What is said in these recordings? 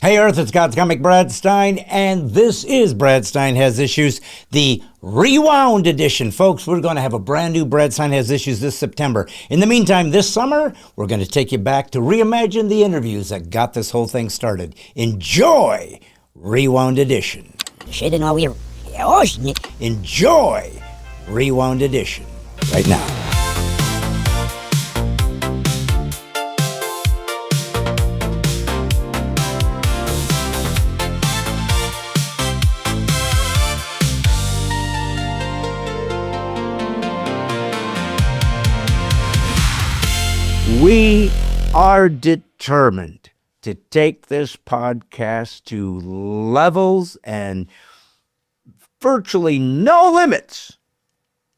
Hey Earth, it's God's Comic Brad Stine, and this is Brad Stine Has Issues, the Rewound edition. Folks, we're going to have a brand new Brad Stine Has Issues this September. In the meantime, this summer, we're going to take you back to reimagine the interviews that got this whole thing started. Enjoy Rewound edition. Enjoy Rewound edition right now. We are determined to take this podcast to levels and virtually no limits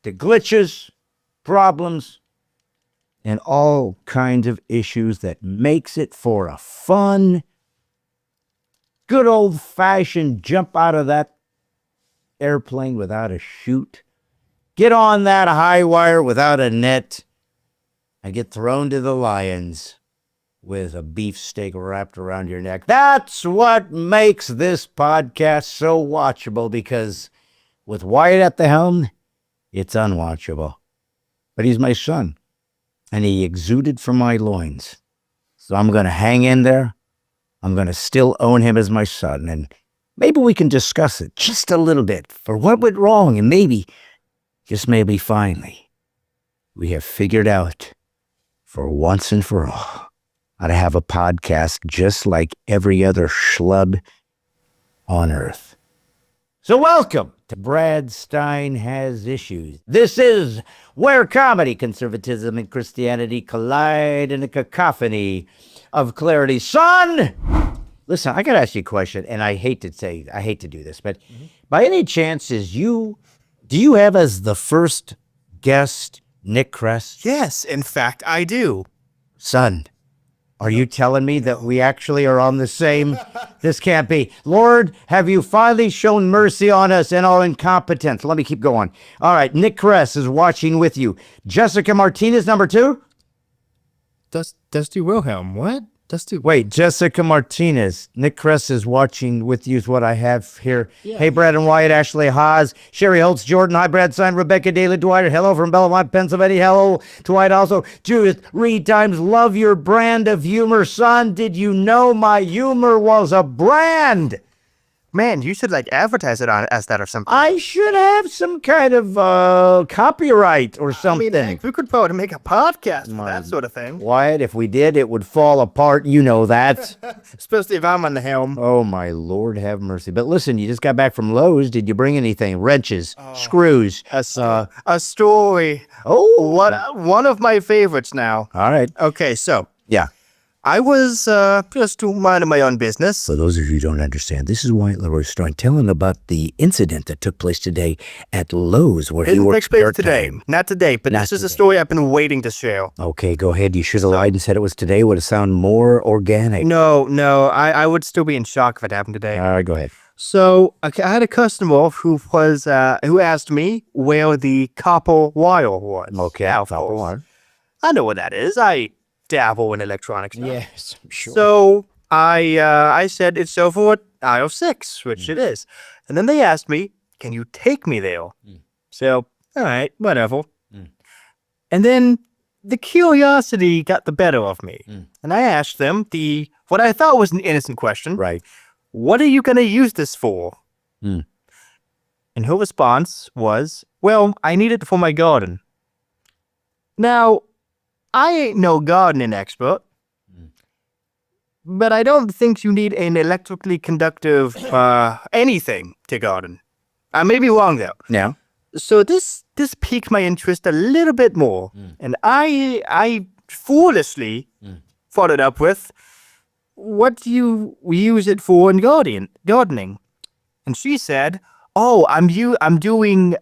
to glitches, problems, and all kinds of issues that makes it for a fun, good old-fashioned jump out of that airplane without a chute, get on that high wire without a net, and get thrown to the lions with a beefsteak wrapped around your neck. That's what makes this podcast so watchable, because with Wyatt at the helm, it's unwatchable. But he's my son, and he exuded from my loins. So I'm going to hang in there. I'm going to still own him as my son, and maybe we can discuss it just a little bit for what went wrong, and maybe, just maybe finally, we have figured out for once and for all how to have a podcast just like every other schlub on Earth. So welcome to Brad Stine Has Issues. This is where comedy, conservatism, and Christianity collide in a cacophony of clarity. Son! Listen, I got to ask you a question, and I hate to do this, but by any chance do you have as the first guest Nick Kress? Yes, in fact, I do. Son, are you telling me that we actually are on the same? This can't be. Lord, have you finally shown mercy on us and our incompetence? Let me keep going. All right, Nick Kress is watching with you. Jessica Martinez, number 2? Dusty Wilhelm, what? Wait, Jessica Martinez. Nick Kress is watching with you is what I have here. Yeah. Hey, Brad and Wyatt, Ashley Haas, Sherry Holtz, Jordan, hi, Brad Stein, Rebecca Daly, Dwight, hello from Belmont, Pennsylvania, hello, Dwight also, Judith, Reed Times, love your brand of humor, son. Did you know my humor was a brand? Man, you should advertise it on as that or something. I should have some kind of copyright or something. I mean, we could probably make a podcast for that sort of thing. Wyatt, if we did, it would fall apart. You know that. Especially if I'm on the helm. Oh, my Lord, have mercy. But listen, you just got back from Lowe's. Did you bring anything? Wrenches, screws? A story. Oh. One of my favorites now. All right. Okay, so. Yeah. I was just minding my own business. For those of you who don't understand, this is Wyatt Leroy Stein telling about the incident that took place today at Lowe's where he works today. Not today, but this is a story I've been waiting to share. Okay, go ahead. You should have lied and said it was today. Would it sound more organic? No, I would still be in shock if it happened today. All right, go ahead. So I had a customer who asked me where the copper wire was. Okay, copper wire. I know what that is. I dabble in electronics. Yes, I'm sure. So I said it's over at aisle 6, which it is. And then they asked me, can you take me there? So, all right, whatever. And then the curiosity got the better of me. And I asked them what I thought was an innocent question. Right. What are you going to use this for? And her response was, well, I need it for my garden. Now, I ain't no gardening expert, but I don't think you need an electrically conductive anything to garden. I may be wrong, though. Yeah. So this piqued my interest a little bit more, and I foolishly followed up with, what do you use it for in gardening? And she said, oh, I'm doing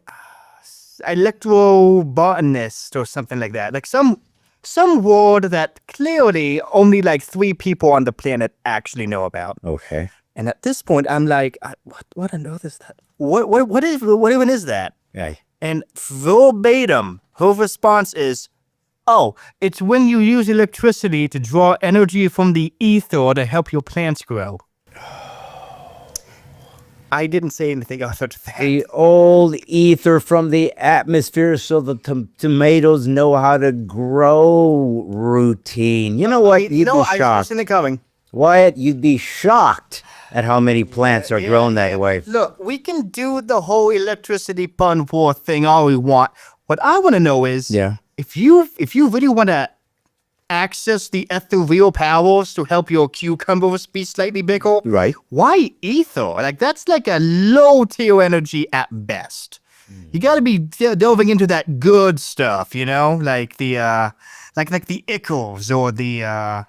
electrobotanist or something like that, like some word that clearly only 3 people on the planet actually know about. Okay. And at this point, I'm like, what on earth is that? What even is that? Yeah. And verbatim, her response is, oh, it's when you use electricity to draw energy from the ether to help your plants grow. I didn't say anything other than that. The old ether from the atmosphere so the tomatoes know how to grow routine. You know what? You'd be I shocked. seen it coming. Wyatt, you'd be shocked at how many plants are grown that way. Look, we can do the whole electricity pun war thing all we want. What I want to know is, if you really want to access the ethereal powers to help your cucumbers be slightly bigger, Right. why ether? Like, that's like a low tier energy at best. You got to be delving into that good stuff, you know, like the like the ichors or the.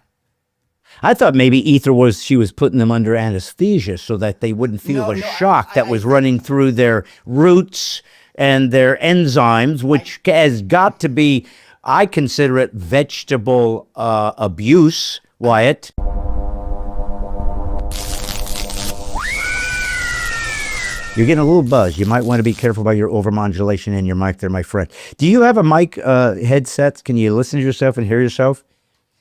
I thought maybe ether she was putting them under anesthesia so that they wouldn't feel the shock that was running through their roots and their enzymes, which has got to be, I consider it vegetable abuse, Wyatt. You're getting a little buzz. You might want to be careful about your overmodulation in your mic there, my friend. Do you have a mic headset? Can you listen to yourself and hear yourself?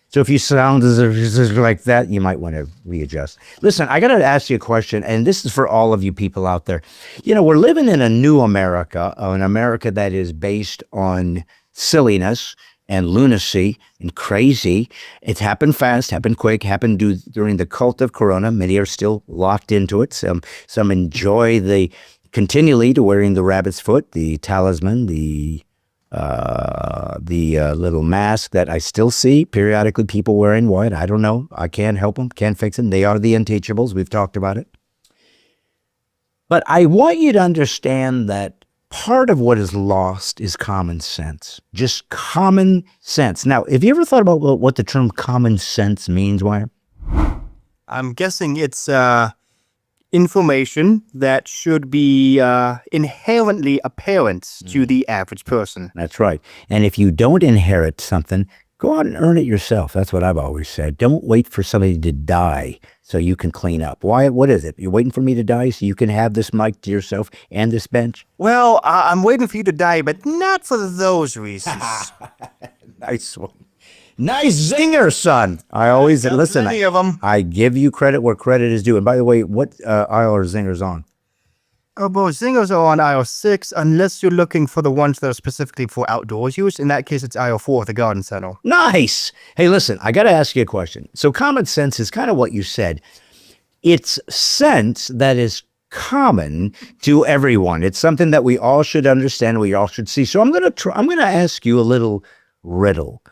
So if you sound like that, you might want to readjust. Listen, I got to ask you a question, and this is for all of you people out there. You know, we're living in a new America, an America that is based on silliness and lunacy and crazy. It's happened fast, happened quick, happened during the cult of Corona. Many are still locked into it. Some enjoy continually to wearing the rabbit's foot, the talisman, the little mask that I still see periodically people wearing. What? I don't know. I can't help them. Can't fix them. They are the untouchables. We've talked about it. But I want you to understand that part of what is lost is common sense. Just common sense. Now, have you ever thought about what the term common sense means, Wyatt? I'm guessing it's information that should be inherently apparent to the average person. That's right. And if you don't inherit something, go out and earn it yourself. That's what I've always said. Don't wait for somebody to die so you can clean up. Wyatt, what is it? You're waiting for me to die so you can have this mic to yourself and this bench? Well, I'm waiting for you to die, but not for those reasons. Nice one. Nice zinger, son. I always listen. Many of them. I give you credit where credit is due. And by the way, what aisle are zingers on? Oh, boy, zingers are on aisle 6, unless you're looking for the ones that are specifically for outdoors use. In that case, it's aisle 4 at the garden center. Nice. Hey, listen, I got to ask you a question. So common sense is kind of what you said. It's sense that is common to everyone. It's something that we all should understand, we all should see. So I'm going to ask you a little riddle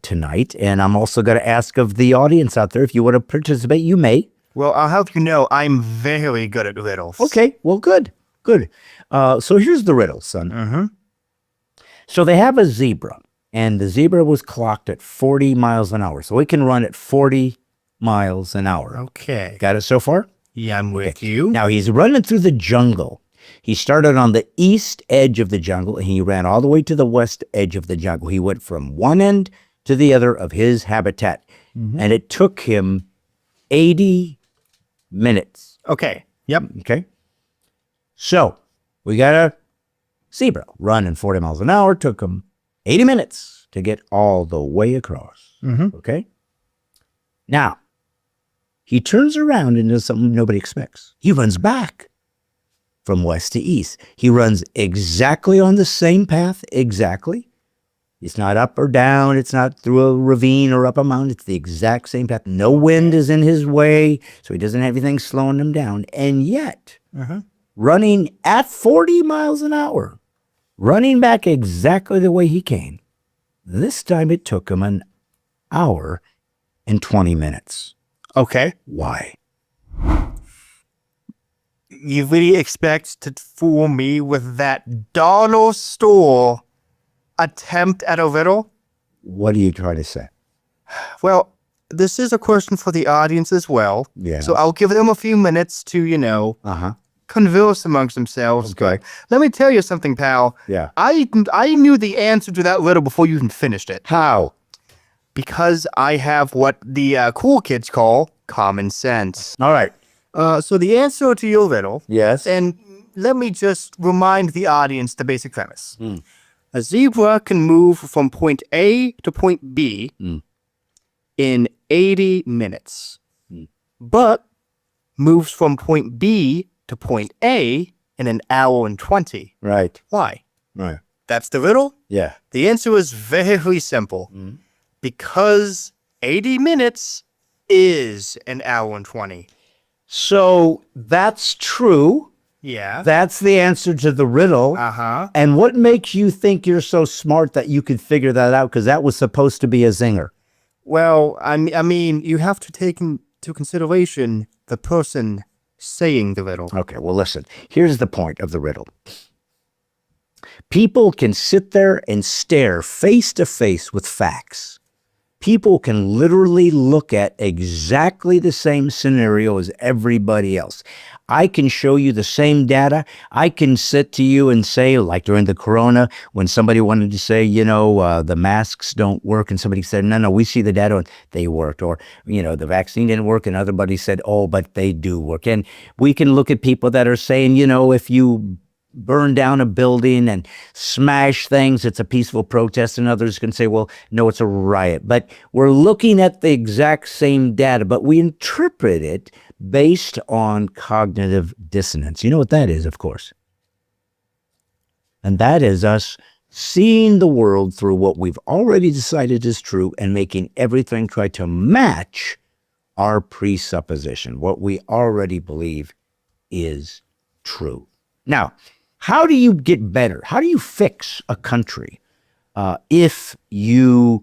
tonight, and I'm also going to ask of the audience out there, if you want to participate, you may. Well, I'll help you know I'm very good at riddles. Okay, well, good. So here's the riddle, son. So they have a zebra, and the zebra was clocked at 40 miles an hour. So it can run at 40 miles an hour. Okay. Got it so far? Yeah, I'm with you. Now he's running through the jungle. He started on the east edge of the jungle, and he ran all the way to the west edge of the jungle. He went from one end to the other of his habitat, and it took him 80 minutes. Okay. Yep. Okay. So we got a zebra running 40 miles an hour. Took him 80 minutes to get all the way across. Okay. Now he turns around and does something nobody expects. He runs back from west to east. He runs exactly on the same path. Exactly. It's not up or down. It's not through a ravine or up a mountain. It's the exact same path. No wind is in his way, so he doesn't have anything slowing him down. And yet, running at 40 miles an hour, running back exactly the way he came, this time it took him an hour and 20 minutes. Okay. Why? You really expect to fool me with that dollar store attempt at a riddle? What are you trying to say? Well, this is a question for the audience as well. Yeah. So I'll give them a few minutes to, converse amongst themselves. Okay. Let me tell you something, pal. Yeah. I knew the answer to that riddle before you even finished it. How? Because I have what the cool kids call common sense. All right. So the answer to your riddle, Yes. and let me just remind the audience the basic premise. A zebra can move from point A to point B in 80 minutes, but moves from point B to point A in an hour and 20. Right. Why? Right. That's the riddle? Yeah. The answer is very simple. Because 80 minutes is an hour and 20. So that's true. Yeah. That's the answer to the riddle. Uh-huh. And what makes you think you're so smart that you could figure that out? Because that was supposed to be a zinger. Well, I mean, you have to take into consideration the person saying the riddle. Okay, well, listen. Here's the point of the riddle. People can sit there and stare face to face with facts. People can literally look at exactly the same scenario as everybody else. I can show you the same data. I can sit to you and say, like during the corona, when somebody wanted to say, the masks don't work, and somebody said, no, we see the data and they worked. Or, the vaccine didn't work, and everybody said, oh, but they do work. And we can look at people that are saying, if you burn down a building and smash things, it's a peaceful protest, and others can say, well, no, it's a riot. But we're looking at the exact same data, but we interpret it based on cognitive dissonance. You know what that is, of course. And that is us seeing the world through what we've already decided is true and making everything try to match our presupposition, what we already believe is true. Now, how do you get better? How do you fix a country if you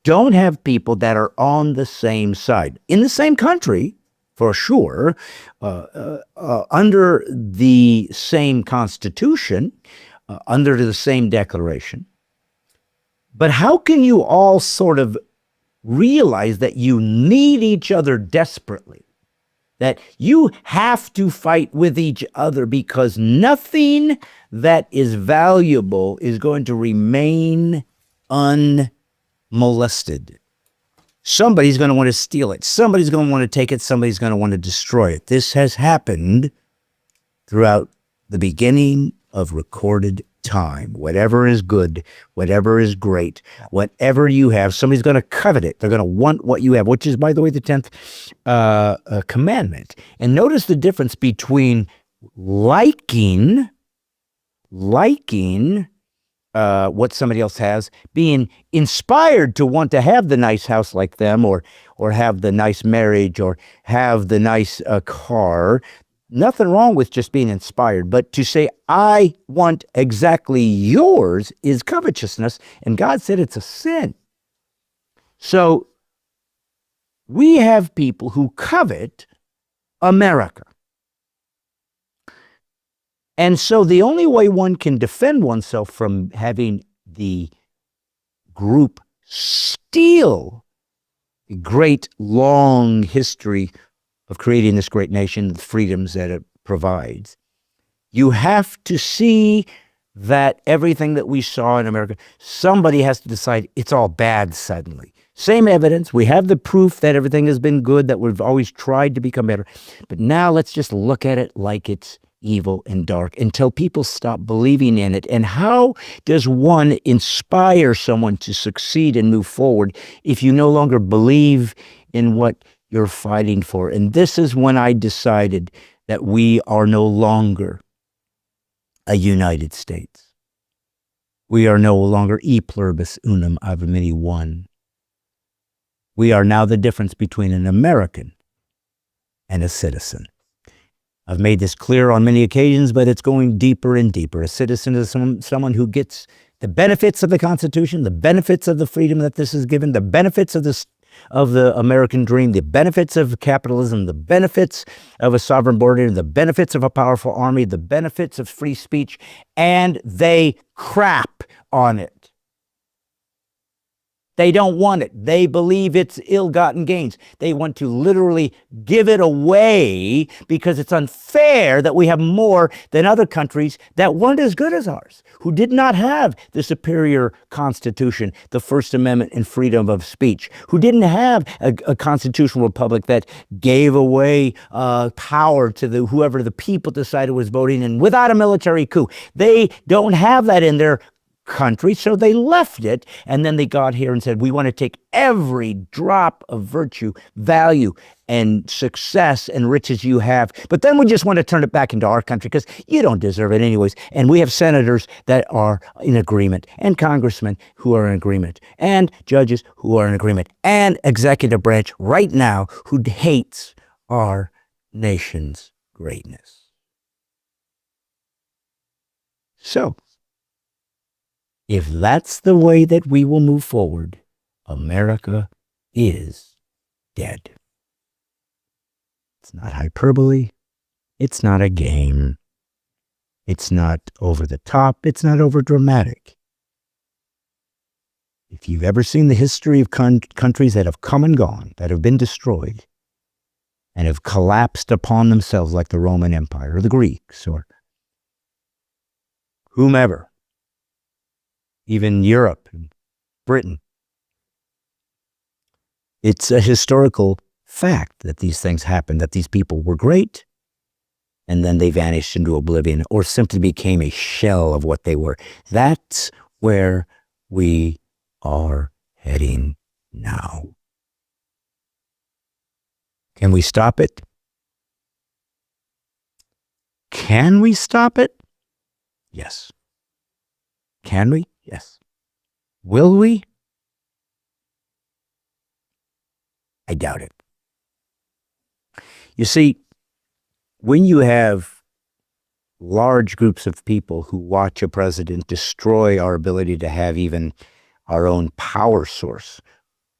don't have people that are on the same side? In the same country, for sure, under the same Constitution, under the same Declaration. But how can you all sort of realize that you need each other desperately? That you have to fight with each other because nothing that is valuable is going to remain unmolested. Somebody's going to want to steal it. Somebody's going to want to take it. Somebody's going to want to destroy it. This has happened throughout the beginning of recorded time. Whatever is good, whatever is great, whatever you have, somebody's going to covet it. They're going to want what you have, which is, by the way, the 10th commandment. And notice the difference between liking what somebody else has, being inspired to want to have the nice house like them, or have the nice marriage, or have the nice car. Nothing wrong with just being inspired, but to say, I want exactly yours is covetousness, and God said it's a sin. So we have people who covet America. And so the only way one can defend oneself from having the group steal a great long history of creating this great nation, the freedoms that it provides, you have to see that everything that we saw in America, somebody has to decide it's all bad suddenly. Same evidence. We have the proof that everything has been good, that we've always tried to become better. But now let's just look at it like it's evil and dark until people stop believing in it. And how does one inspire someone to succeed and move forward if you no longer believe in what you're fighting for? And this is when I decided that we are no longer a United States. We are no longer e pluribus unum avamini one. We are now the difference between an American and a citizen. I've made this clear on many occasions, but it's going deeper and deeper. A citizen is someone who gets the benefits of the Constitution, the benefits of the freedom that this is given, the benefits of the American dream, the benefits of capitalism, the benefits of a sovereign border, the benefits of a powerful army, the benefits of free speech, and they crap on it. They don't want it. They believe it's ill-gotten gains. They want to literally give it away because it's unfair that we have more than other countries that weren't as good as ours, who did not have the superior Constitution, the First Amendment, and freedom of speech, who didn't have a constitutional republic that gave away power to whoever the people decided was voting in without a military coup. They don't have that in their country, so they left it, and then they got here and said, we want to take every drop of virtue, value, and success and riches you have, but then we just want to turn it back into our country because you don't deserve it anyways. And we have senators that are in agreement, and congressmen who are in agreement, and judges who are in agreement, and executive branch right now who hates our nation's greatness. So, if that's the way that we will move forward, America is dead. It's not hyperbole. It's not a game. It's not over the top. It's not over dramatic. If you've ever seen the history of countries that have come and gone, that have been destroyed, and have collapsed upon themselves like the Roman Empire or the Greeks or whomever, even Europe and Britain, it's a historical fact that these things happened, that these people were great, and then they vanished into oblivion or simply became a shell of what they were. That's where we are heading now. Can we stop it? Can we stop it? Yes. Can we? Yes. Will we? I doubt it. You see, when you have large groups of people who watch a president destroy our ability to have even our own power source,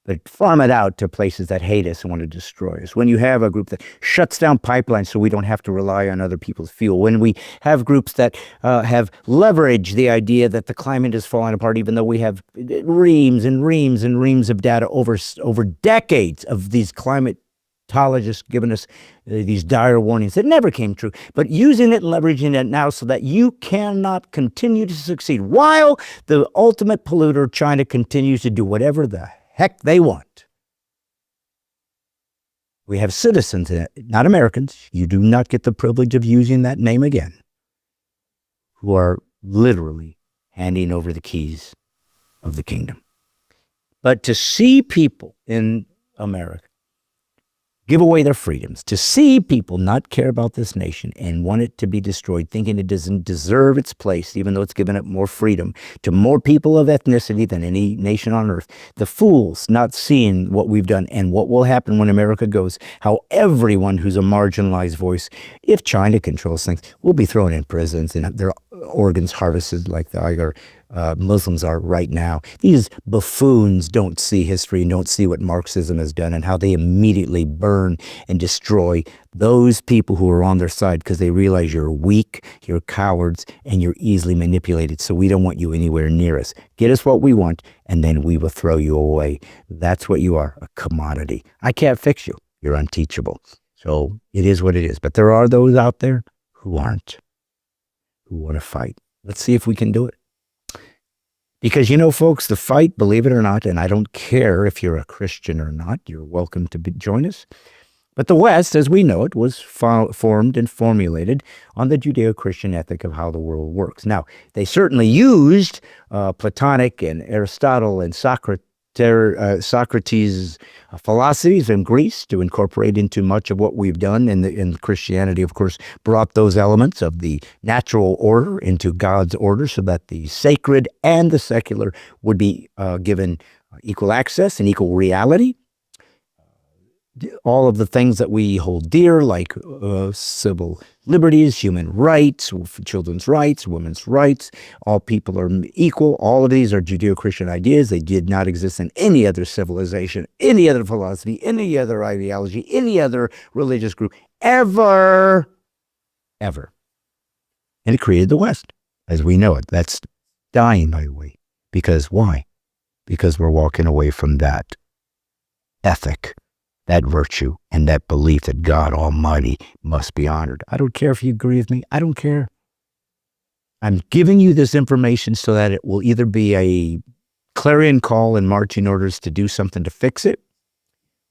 but farm it out to places that hate us and want to destroy us. When you have a group that shuts down pipelines so we don't have to rely on other people's fuel. When we have groups that have leveraged the idea that the climate is falling apart, even though we have reams and reams and reams of data over decades of these climatologists giving us these dire warnings that never came true, but using it and leveraging it now so that you cannot continue to succeed while the ultimate polluter, China, continues to do whatever the heck they want. We have citizens, not Americans, you do not get the privilege of using that name again, who are literally handing over the keys of the kingdom. But to see people in America give away their freedoms, to see people not care about this nation and want it to be destroyed, thinking it doesn't deserve its place, even though it's given up more freedom to more people of ethnicity than any nation on earth. The fools not seeing what we've done and what will happen when America goes, how everyone who's a marginalized voice, if China controls things, will be thrown in prisons and their organs harvested like the Uyghur Muslims are right now. These buffoons don't see history and don't see what Marxism has done and how they immediately burn and destroy those people who are on their side because they realize you're weak, you're cowards, and you're easily manipulated. So we don't want you anywhere near us. Get us what we want, and then we will throw you away. That's what you are, a commodity. I can't fix you. You're unteachable. So it is what it is. But there are those out there who aren't, who want to fight. Let's see if we can do it. Because, you know, folks, the fight, believe it or not, and I don't care if you're a Christian or not, you're welcome to join us. But the West, as we know it, was formed and formulated on the Judeo-Christian ethic of how the world works. Now, they certainly used Platonic and Aristotle and Socrates' philosophies in Greece to incorporate into much of what we've done. And Christianity, of course, brought those elements of the natural order into God's order so that the sacred and the secular would be given equal access and equal reality. All of the things that we hold dear, like civil liberties, human rights, children's rights, women's rights, all people are equal. All of these are Judeo-Christian ideas. They did not exist in any other civilization, any other philosophy, any other ideology, any other religious group, ever. And it created the West, as we know it. That's dying, by the way. Because why? Because we're walking away from that ethic, that virtue, and that belief that God Almighty must be honored. I don't care if you agree with me. I don't care. I'm giving you this information so that it will either be a clarion call and marching orders to do something to fix it,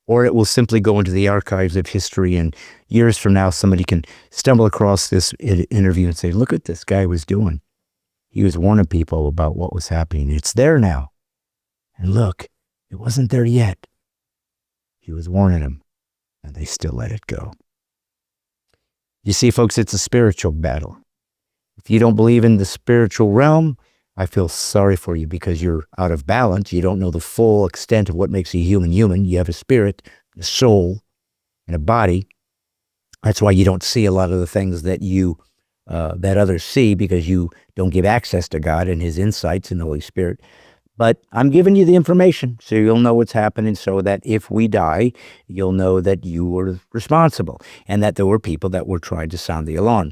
or it will simply go into the archives of history, and years from now, somebody can stumble across this interview and say, look what this guy was doing. He was warning people about what was happening. It's there now. And look, it wasn't there yet. He was warning them, and they still let it go. You see, folks, it's a spiritual battle. If you don't believe in the spiritual realm, I feel sorry for you because you're out of balance. You don't know the full extent of what makes a human human. You have a spirit, a soul, and a body. That's why you don't see a lot of the things that that others see, because you don't give access to God and his insights in the Holy Spirit. But I'm giving you the information so you'll know what's happening, so that if we die, you'll know that you were responsible and that there were people that were trying to sound the alarm.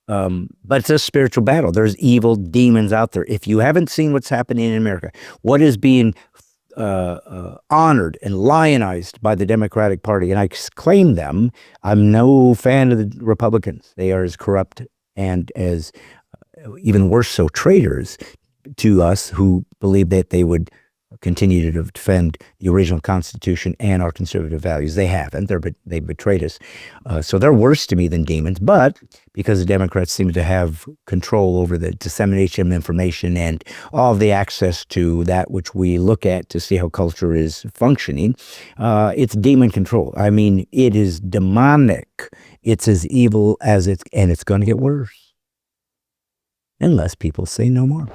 But it's a spiritual battle. There's evil demons out there. If you haven't seen what's happening in America, what is being honored and lionized by the Democratic Party, and I claim them. I'm no fan of the Republicans. They are as corrupt and as even worse so traitors to us who believe that they would continue to defend the original Constitution and our conservative values. They haven't. They betrayed us. So they're worse to me than demons. But because the Democrats seem to have control over the dissemination of information and all of the access to that which we look at to see how culture is functioning, it's demon control. I mean, it is demonic. It's as evil as and it's going to get worse. Unless people say no more.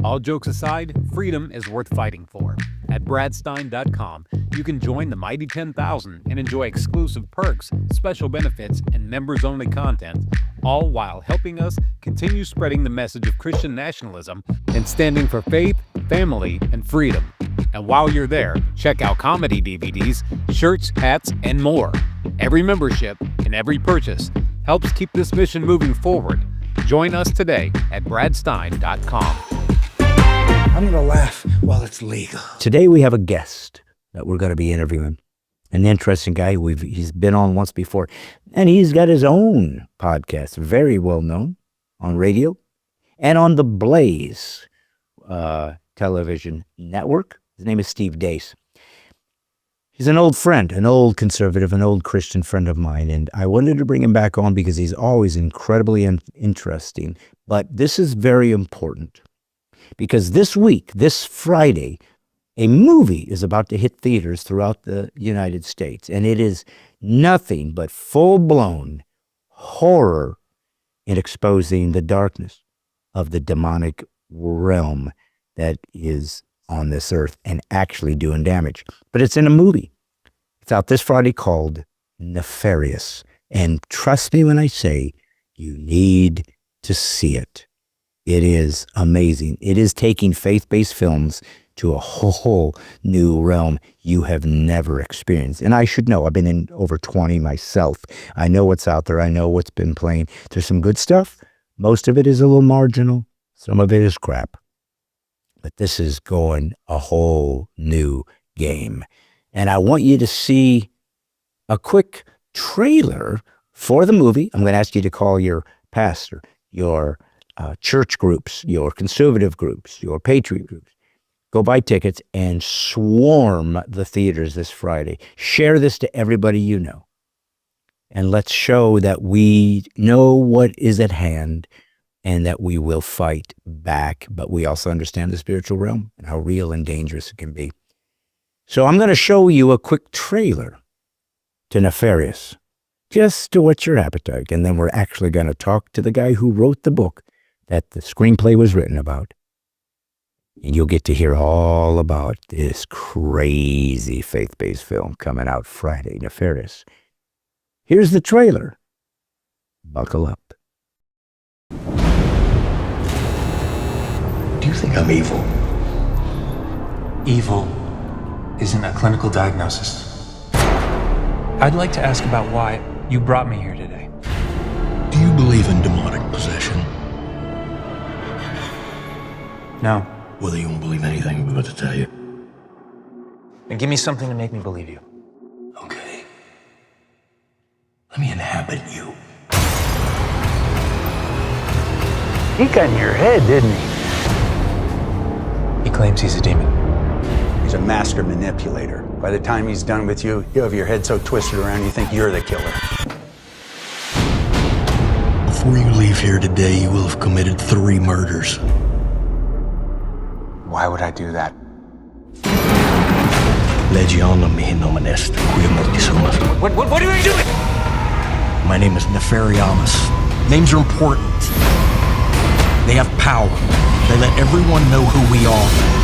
All jokes aside, freedom is worth fighting for. At bradstine.com, you can join the mighty 10,000 and enjoy exclusive perks, special benefits, and members-only content, all while helping us continue spreading the message of Christian nationalism and standing for faith, family, and freedom. And while you're there, check out comedy DVDs, shirts, hats, and more. Every membership and every purchase helps keep this mission moving forward. Join us today at bradstine.com. I'm going to laugh while it's legal. Today we have a guest that we're going to be interviewing. An interesting guy. He's been on once before. And he's got his own podcast, very well known on radio and on the Blaze television network. His name is Steve Dace. He's an old friend, an old conservative, an old Christian friend of mine. And I wanted to bring him back on because he's always incredibly interesting. But this is very important. Because this week, this Friday, a movie is about to hit theaters throughout the United States. And it is nothing but full-blown horror in exposing the darkness of the demonic realm that is on this earth and actually doing damage. But it's in a movie. It's out this Friday called Nefarious. And trust me when I say you need to see it. It is amazing. It is taking faith-based films to a whole new realm you have never experienced. And I should know. I've been in over 20 myself. I know what's out there. I know what's been playing. There's some good stuff. Most of it is a little marginal. Some of it is crap. But this is going a whole new game. And I want you to see a quick trailer for the movie. I'm going to ask you to call your pastor, your church groups, your conservative groups, your patriot groups. Go buy tickets and swarm the theaters this Friday. Share this to everybody you know. And let's show that we know what is at hand and that we will fight back. But we also understand the spiritual realm and how real and dangerous it can be. So I'm going to show you a quick trailer to Nefarious, just to whet your appetite. And then we're actually going to talk to the guy who wrote the book that the screenplay was written about. And you'll get to hear all about this crazy faith-based film coming out Friday, Nefarious. Here's the trailer. Buckle up. Do you think I'm evil? Evil isn't a clinical diagnosis. I'd like to ask about why you brought me here today. Do you believe in demonic possession? No. Well, then you won't believe anything I'm about to tell you. Then give me something to make me believe you. Okay. Let me inhabit you. He got in your head, didn't he? He claims he's a demon. He's a master manipulator. By the time he's done with you, you'll have your head so twisted around you think you're the killer. Before you leave here today, you will have committed 3 murders. Why would I do that? Legion mihi nomen est, quia mortis sumus. What are you doing? My name is Nefariamus. Names are important. They have power. They let everyone know who we are.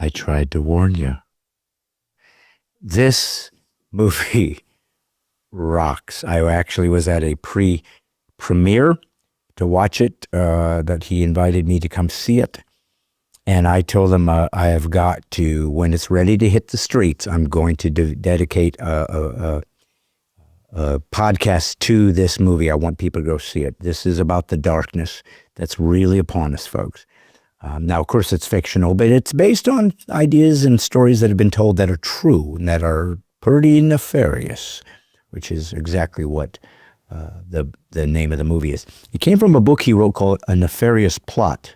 I tried to warn you. This movie rocks. I actually was at a premiere to watch it, that he invited me to come see it. And I told him I have got to, when it's ready to hit the streets, I'm going to dedicate a podcast to this movie. I want people to go see it. This is about the darkness that's really upon us, folks. Now, of course, it's fictional, but it's based on ideas and stories that have been told that are true and that are pretty nefarious, which is exactly what the name of the movie is. It came from a book he wrote called A Nefarious Plot.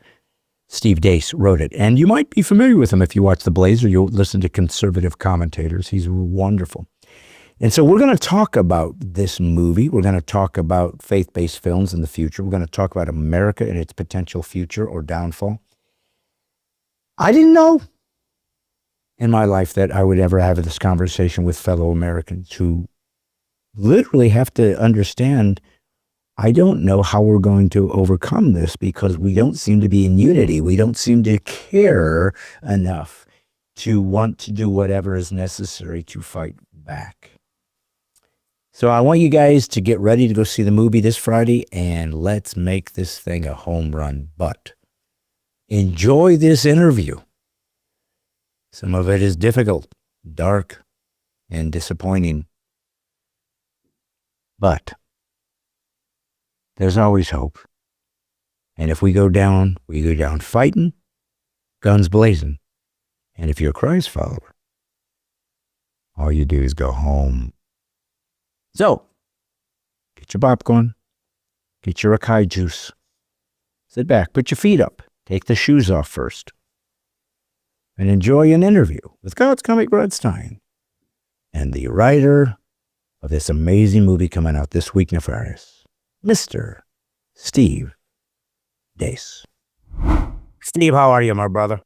Steve Dace wrote it, and you might be familiar with him if you watch The Blazer. You'll listen to conservative commentators. He's wonderful. And so we're going to talk about this movie. We're going to talk about faith-based films in the future. We're going to talk about America and its potential future or downfall. I didn't know in my life that I would ever have this conversation with fellow Americans who literally have to understand, I don't know how we're going to overcome this because we don't seem to be in unity. We don't seem to care enough to want to do whatever is necessary to fight back. So I want you guys to get ready to go see the movie this Friday, and let's make this thing a home run. But enjoy this interview. Some of it is difficult, dark, and disappointing. But there's always hope. And if we go down fighting, guns blazing. And if you're a Christ follower, all you do is go home. So, get your popcorn, get your acai juice, sit back, put your feet up, take the shoes off first, and enjoy an interview with God's comic Brad Stine and the writer of this amazing movie coming out this week, Nefarious, Mr. Steve Dace. Steve, how are you, my brother?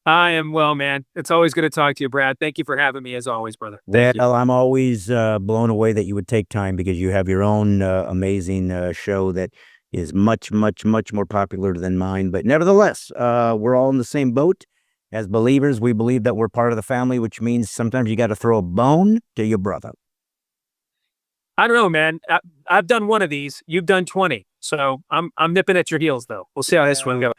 I am well, man. It's always good to talk to you, Brad. Thank you for having me, as always, brother. Well, I'm always blown away that you would take time because you have your own amazing show that is much, much, much more popular than mine. But nevertheless, we're all in the same boat. As believers, we believe that we're part of the family, which means sometimes you got to throw a bone to your brother. I don't know, man. I've done one of these. You've done 20. So I'm nipping at your heels, though. We'll see how this one goes.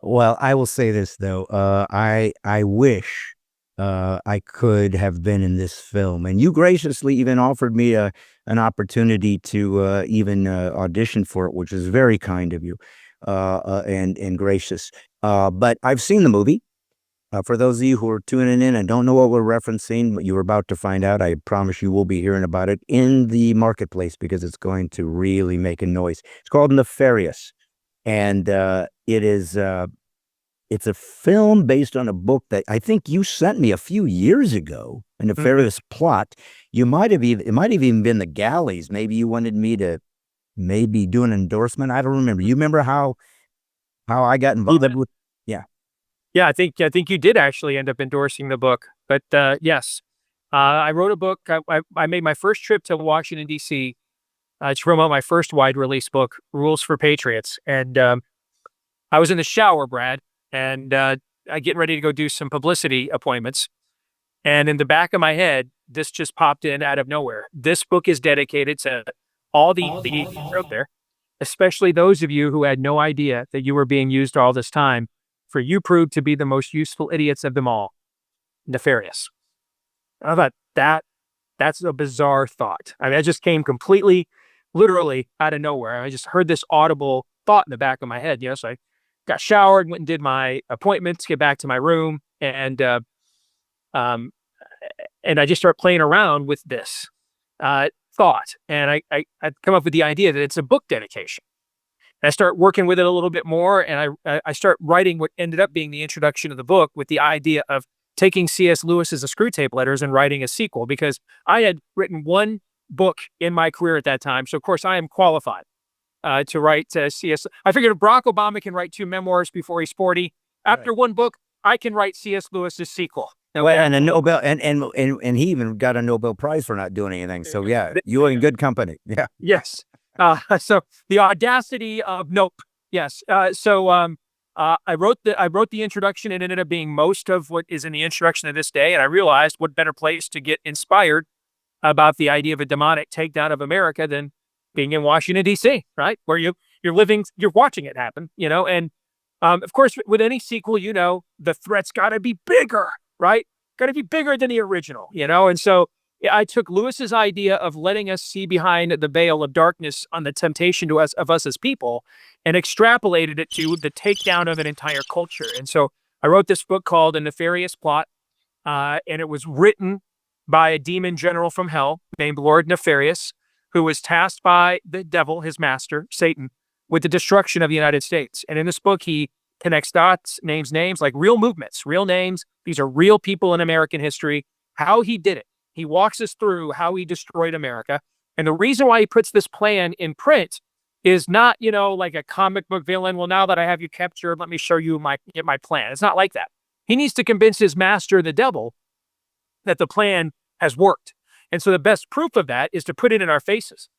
Well, I will say this, though. I wish I could have been in this film. And you graciously even offered me an opportunity to even audition for it, which is very kind of you and gracious. But I've seen the movie. For those of you who are tuning in and don't know what we're referencing, but you're about to find out, I promise you will be hearing about it in the marketplace because it's going to really make a noise. It's called Nefarious. And it is it's a film based on a book that I think you sent me a few years ago, a nefarious plot. It might have even been the galleys. Maybe you wanted me to maybe do an endorsement. I don't remember. You remember how I got involved with? Yeah, I think you did actually end up endorsing the book. But yes, I wrote a book. I made my first trip to Washington, D.C. To promote my first wide release book, Rules for Patriots. And I was in the shower, Brad, and I getting ready to go do some publicity appointments. And in the back of my head, this just popped in out of nowhere. This book is dedicated to all the out there, especially those of you who had no idea that you were being used all this time, for you proved to be the most useful idiots of them all. Nefarious. I thought that's a bizarre thought. I mean, it just came completely, literally out of nowhere. I just heard this audible thought in the back of my head. So I got showered, went and did my appointments, get back to my room, and And I just start playing around with this thought. And I come up with the idea that it's a book dedication. And I start working with it a little bit more, and I start writing what ended up being the introduction of the book with the idea of taking C.S. Lewis's Screw Tape Letters and writing a sequel, because I had written one book in my career at that time. So, of course, I am qualified to write C.S. I figured if Barack Obama can write 2 memoirs before he's 40, after one book, I can write C.S. Lewis's sequel. Well, and a Nobel, and he even got a Nobel Prize for not doing anything. So yeah, you were in good company. Yeah. Yes. So the audacity of nope. Yes. I wrote the introduction. It ended up being most of what is in the introduction to this day. And I realized what better place to get inspired about the idea of a demonic takedown of America than being in Washington, D.C., right? Where you're watching it happen, and of course, with any sequel, the threat's got to be bigger, right? Got to be bigger than the original, and so I took Lewis's idea of letting us see behind the veil of darkness on the temptation of us as people, and extrapolated it to the takedown of an entire culture. And so I wrote this book called A Nefarious Plot, and it was written by a demon general from hell named Lord Nefarious, who was tasked by the devil, his master, Satan, with the destruction of the United States. And in this book, he connects dots, names like real movements, real names. These are real people in American history, how he did it. He walks us through how he destroyed America. And the reason why he puts this plan in print is not, like a comic book villain. Well, now that I have you captured, let me show you my plan. It's not like that. He needs to convince his master, the devil, that the plan has worked. And so the best proof of that is to put it in our faces.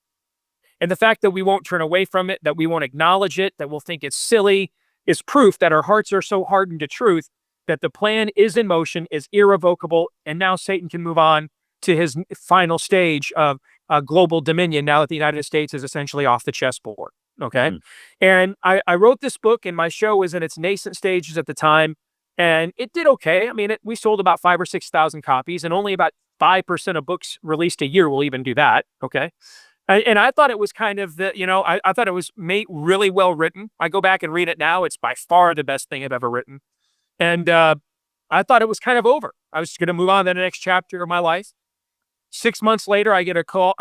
And the fact that we won't turn away from it, that we won't acknowledge it, that we'll think it's silly, is proof that our hearts are so hardened to truth that the plan is in motion, is irrevocable, and now Satan can move on to his final stage of global dominion now that the United States is essentially off the chessboard. Okay. And I wrote this book, and my show was in its nascent stages at the time, and it did okay. I mean, we sold about 5,000 or 6,000 copies, and only about 5% of books released a year will even do that. Okay. And I thought it was kind of I thought it was really well written. I go back and read it now. It's by far the best thing I've ever written. And I thought it was kind of over. I was going to move on to the next chapter of my life. 6 months later, I get a call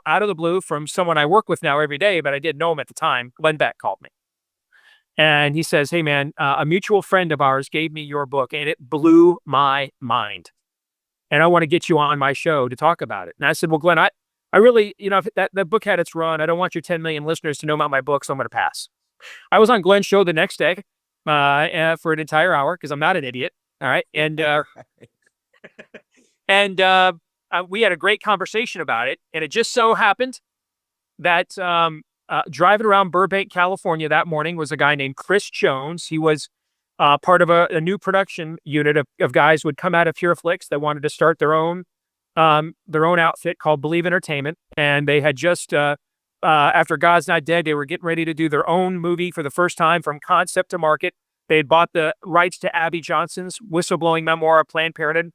out of the blue from someone I work with now every day, but I didn't know him at the time. Glenn Beck called me. And he says, "Hey, man, a mutual friend of ours gave me your book, and it blew my mind. And I want to get you on my show to talk about it." And I said, "Well, Glenn, I really, if that book had its run, I don't want your 10 million listeners to know about my book, so I'm going to pass." I was on Glenn's show the next day for an entire hour because I'm not an idiot. All right. And we had a great conversation about it. And it just so happened that driving around Burbank, California that morning was a guy named Chris Jones. He was part of a new production unit of guys who would come out of HeroFlix that wanted to start their own outfit called Believe Entertainment. And they had just, after God's Not Dead, they were getting ready to do their own movie for the first time from concept to market. They had bought the rights to Abby Johnson's whistleblowing memoir of Planned Parenthood,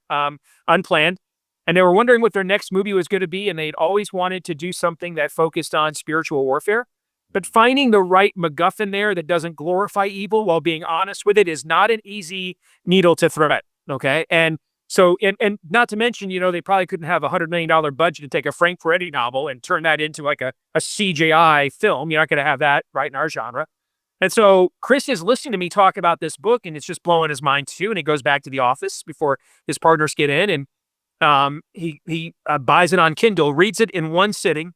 Unplanned. And they were wondering what their next movie was going to be. And they'd always wanted to do something that focused on spiritual warfare. But finding the right MacGuffin there that doesn't glorify evil while being honest with it is not an easy needle to thread. Okay. And so, and not to mention, they probably couldn't have $100 million budget to take a Frank Peretti novel and turn that into like a CGI film. You're not going to have that right in our genre. And so Chris is listening to me talk about this book, and it's just blowing his mind too. And he goes back to the office before his partners get in, and he buys it on Kindle, reads it in one sitting.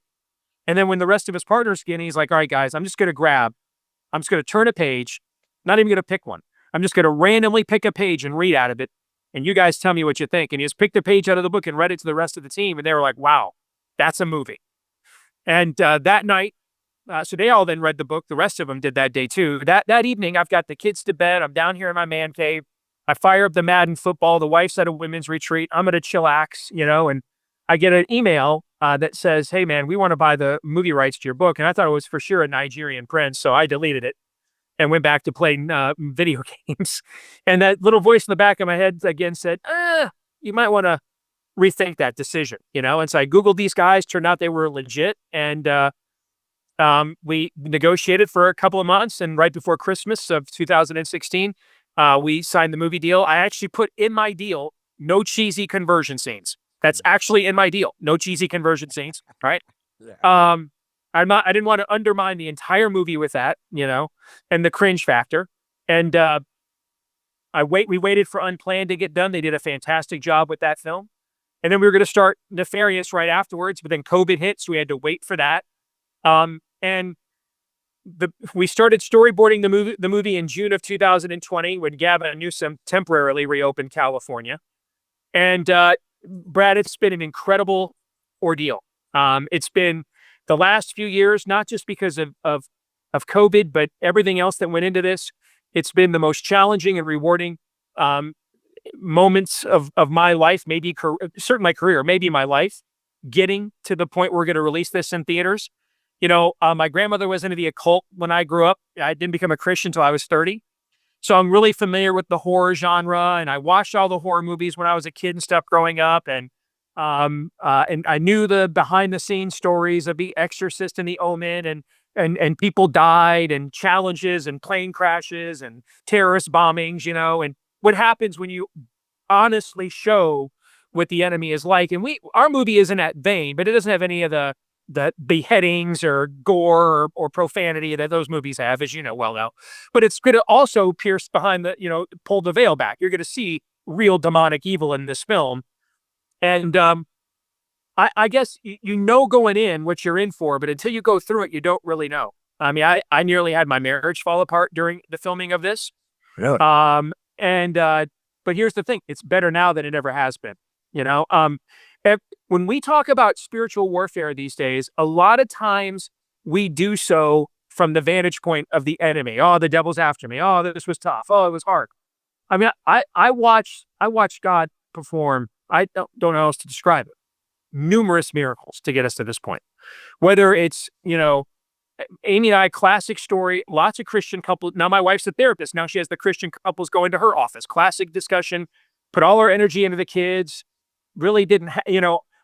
And then when the rest of his partners get in, he's like, "All right, guys, I'm just going to turn a page, not even going to pick one. I'm just going to randomly pick a page and read out of it. And you guys tell me what you think." And he just picked a page out of the book and read it to the rest of the team. And they were like, "Wow, that's a movie." And that night, so they all then read the book. The rest of them did that day too. That evening, I've got the kids to bed. I'm down here in my man cave. I fire up the Madden football. The wife's at a women's retreat. I'm going to chillax, and I get an email that says, "Hey, man, we want to buy the movie rights to your book." And I thought it was for sure a Nigerian prince. So I deleted it and went back to playing video games. And that little voice in the back of my head again said, "You might want to rethink that decision," And so I Googled these guys. Turned out they were legit. And we negotiated for a couple of months. And right before Christmas of 2016, we signed the movie deal. I actually put in my deal no cheesy conversion scenes. That's actually in my deal. No cheesy conversion scenes, right? Yeah. I didn't want to undermine the entire movie with that, and the cringe factor. And we waited for Unplanned to get done. They did a fantastic job with that film. And then we were going to start Nefarious right afterwards, but then COVID hit, so we had to wait for that. And we started storyboarding the movie in June of 2020 when Gavin Newsom temporarily reopened California. And Brad, it's been an incredible ordeal. It's been the last few years, not just because of COVID, but everything else that went into this. It's been the most challenging and rewarding moments of my life, maybe certainly my career, maybe my life, getting to the point we're going to release this in theaters. My grandmother was into the occult when I grew up. I didn't become a Christian until I was 30. So I'm really familiar with the horror genre, and I watched all the horror movies when I was a kid and stuff growing up. And I knew the behind the scenes stories of The Exorcist and The Omen, and people died, and challenges and plane crashes and terrorist bombings, and what happens when you honestly show what the enemy is like. And our movie is in that vein, but it doesn't have any of the beheadings or gore or profanity that those movies have, as you know well now. But it's going to also pierce behind pull the veil back. You're going to see real demonic evil in this film. And I guess going in what you're in for, but until you go through it, you don't really know. I mean, I nearly had my marriage fall apart during the filming of this. Really? But here's the thing: it's better now than it ever has been. When we talk about spiritual warfare these days, a lot of times we do so from the vantage point of the enemy. Oh, the devil's after me. Oh, this was tough. Oh, it was hard. I mean, I watched God perform. I don't know how else to describe it. Numerous miracles to get us to this point. Whether it's, Amy and I, classic story, lots of Christian couples. Now my wife's a therapist. Now she has the Christian couples going to her office. Classic discussion. Put all our energy into the kids. Really didn't,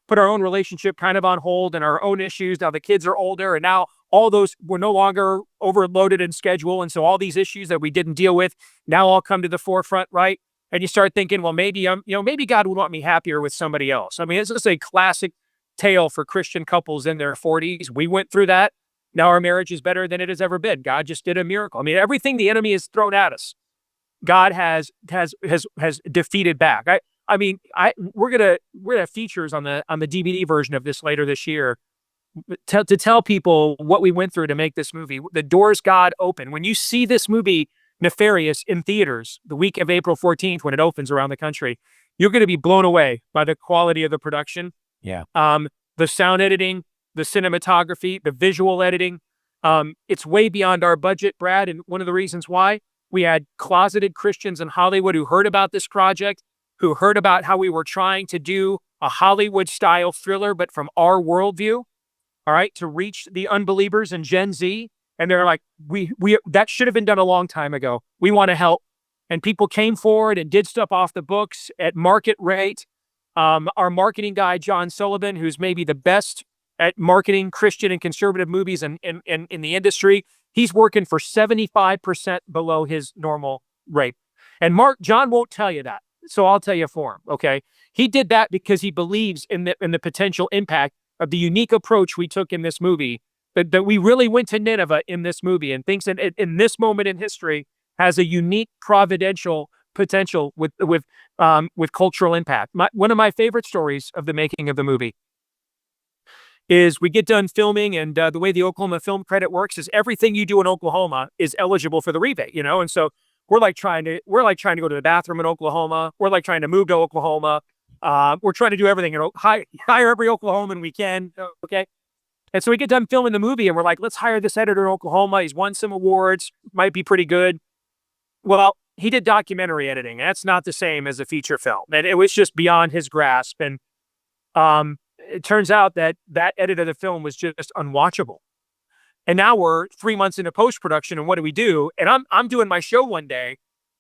put our own relationship kind of on hold and our own issues. Now the kids are older, and now all those were no longer overloaded in schedule. And so all these issues that we didn't deal with now all come to the forefront, right? And you start thinking, well, maybe maybe God would want me happier with somebody else. I mean, it's just a classic tale for Christian couples in their 40s. We went through that. Now our marriage is better than it has ever been. God just did a miracle. I mean, everything the enemy has thrown at us, God has defeated back. We're gonna have features on the DVD version of this later this year to tell people what we went through to make this movie. The doors God opened. When you see this movie Nefarious in theaters the week of April 14th when it opens around the country, you're going to be blown away by the quality of the production. Yeah. The sound editing, the cinematography, the visual editing. It's way beyond our budget, Brad. And one of the reasons why, we had closeted Christians in Hollywood who heard about this project, who heard about how we were trying to do a Hollywood-style thriller, but from our worldview, all right, to reach the unbelievers and Gen Z. And they're like, we that should have been done a long time ago. We want to help. And people came forward and did stuff off the books at market rate. Our marketing guy, John Sullivan, who's maybe the best at marketing Christian and conservative movies in the industry, he's working for 75% below his normal rate. And John won't tell you that, so I'll tell you for him, okay? He did that because he believes in the potential impact of the unique approach we took in this movie, that we really went to Nineveh in this movie, and thinks that in this moment in history has a unique providential potential with cultural impact. One of my favorite stories of the making of the movie is we get done filming, and the way the Oklahoma Film Credit works is everything you do in Oklahoma is eligible for the rebate, and so we're like trying to go to the bathroom in Oklahoma. We're like trying to move to Oklahoma. We're trying to do everything, hire every Oklahoman we can. Okay. And so we get done filming the movie, and we're like, let's hire this editor in Oklahoma. He's won some awards, might be pretty good. Well, he did documentary editing. That's not the same as a feature film. And it was just beyond his grasp. And it turns out that edit of the film was just unwatchable. And now we're 3 months into post-production, and what do? And I'm doing my show one day,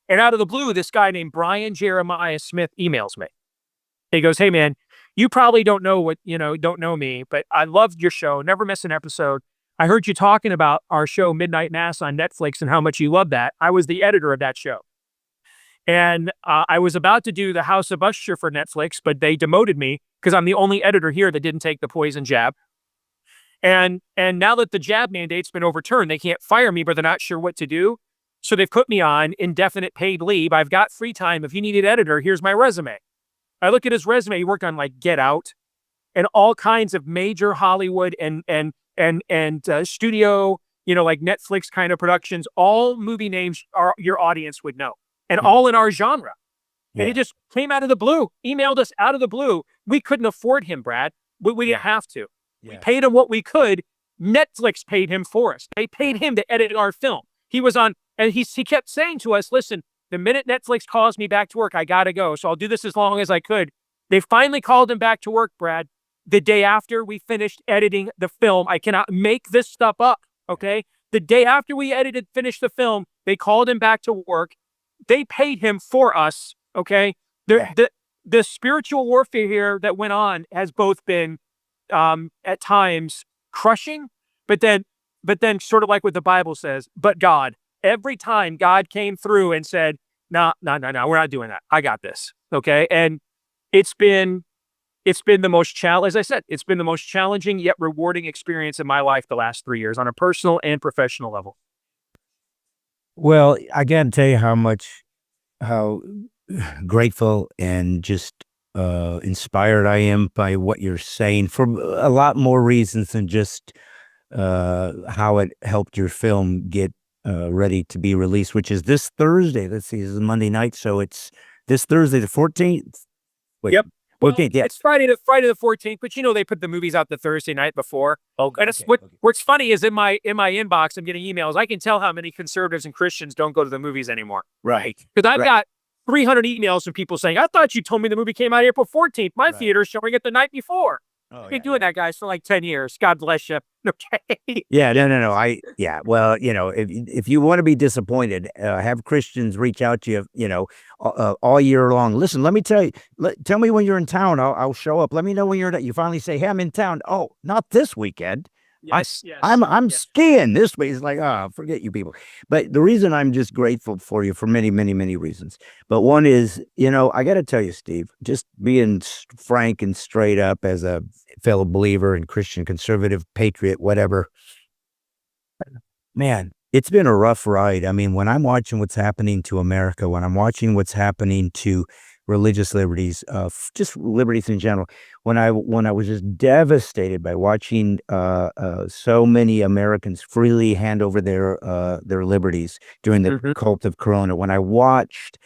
and out of the blue, this guy named Brian Jeremiah Smith emails me. He goes, hey man, you probably don't know me, but I loved your show. Never miss an episode. I heard you talking about our show Midnight Mass on Netflix and how much you love that. I was the editor of that show. And I was about to do the House of Usher for Netflix, but they demoted me because I'm the only editor here that didn't take the poison jab. And now that the jab mandate's been overturned, they can't fire me, but they're not sure what to do. So they've put me on indefinite paid leave. I've got free time. If you need an editor, here's my resume. I look at his resume. He worked on like Get Out and all kinds of major Hollywood and studio, like Netflix kind of productions. All movie names your audience would know, and all in our genre. Yeah. And he just came out of the blue, emailed us out of the blue. We couldn't afford him, Brad. We didn't have to. Yeah. We paid him what we could. Netflix paid him for us. They paid him to edit our film. He was on, and he kept saying to us, listen, the minute Netflix calls me back to work, I got to go. So I'll do this as long as I could. They finally called him back to work, Brad, the day after we finished editing the film. I cannot make this stuff up, okay? The day after we finished the film, they called him back to work. They paid him for us, okay? The spiritual warfare here that went on has both been at times crushing, but then sort of like what the Bible says, but God. Every time God came through and said, no, we're not doing that. I got this, okay? And it's been the most as I said, it's been the most challenging yet rewarding experience in my life the last 3 years on a personal and professional level. Well, I gotta tell you how grateful and just inspired I am by what you're saying for a lot more reasons than just how it helped your film get ready to be released, which is this Thursday. Let's see, this is Monday night, so it's this Thursday, the 14th. Wait, Yep. Well, okay, yeah. It's Friday the 14th, but they put the movies out the Thursday night before. Okay, And what's funny is in my inbox, I'm getting emails. I can tell how many conservatives and Christians don't go to the movies anymore. Right. Because I've got 300 emails from people saying, I thought you told me the movie came out April 14th. My theater's showing it the night before. I've been doing that, guys, for like 10 years. God bless you. Okay. Yeah, no. Well, if you want to be disappointed, have Christians reach out to you, all year long. Listen, let me tell you, tell me when you're in town. I'll show up. Let me know when you finally say, hey, I'm in town. Oh, not this weekend. Yes. I'm skiing this week. It's like, forget you people. But the reason I'm just grateful for you for many, many, many reasons. But one is, I got to tell you, Steve, just being frank and straight up as a fellow believer and Christian conservative patriot, whatever, man, it's been a rough ride. I mean, when I'm watching what's happening to America, when I'm watching what's happening to religious liberties, just liberties in general, when I was just devastated by watching so many Americans freely hand over their liberties during the cult of Corona, when I watched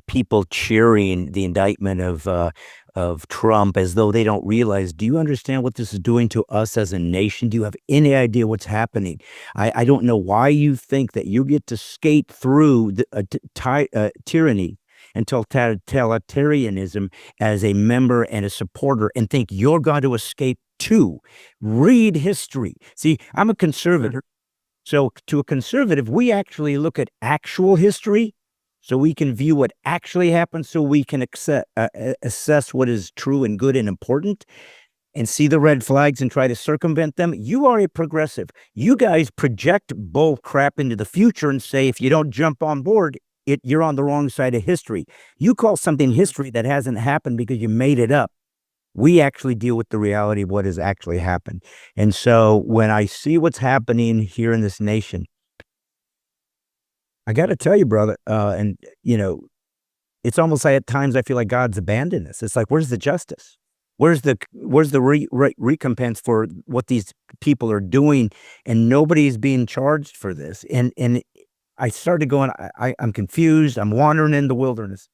people cheering the indictment of Trump as though they don't realize, do you understand what this is doing to us as a nation? Do you have any idea what's happening? I don't know why you think that you get to skate through tyranny and totalitarianism as a member and a supporter and think you're going to escape too. Read history. See, I'm a conservative. So to a conservative, we actually look at actual history so we can view what actually happened, so we can assess what is true and good and important and see the red flags and try to circumvent them. You are a progressive. You guys project bull crap into the future and say, if you don't jump on board, you're on the wrong side of history. You call something history that hasn't happened because you made it up. We actually deal with the reality of what has actually happened. And so when I see what's happening here in this nation, I got to tell you, brother, it's almost like at times I feel like God's abandoned us. It's like, where's the justice? Where's the recompense for what these people are doing? And nobody's being charged for this. And I started going, I'm confused. I'm wandering in the wilderness.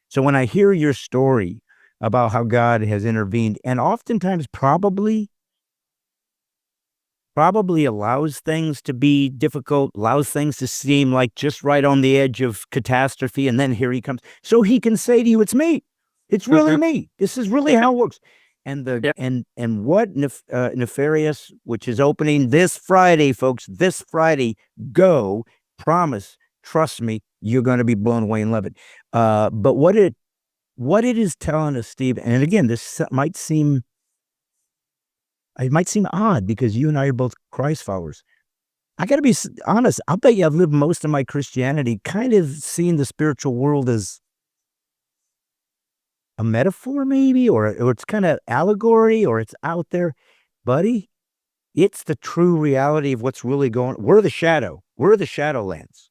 So when I hear your story about how God has intervened and oftentimes probably allows things to be difficult, allows things to seem like just right on the edge of catastrophe. And then here he comes. So he can say to you, it's me. It's really me. This is really how it works. And and what Nefarious, which is opening this Friday, folks, this Friday, go, promise, trust me, you're going to be blown away and love it. But what it is telling us, Steve, and again, this might seem odd because you and I are both Christ followers. I got to be honest. I'll bet you I've lived most of my Christianity kind of seeing the spiritual world as a metaphor, maybe, or it's kind of allegory, or it's out there, buddy. It's the true reality of what's really going. We're the shadow. We're the Shadowlands.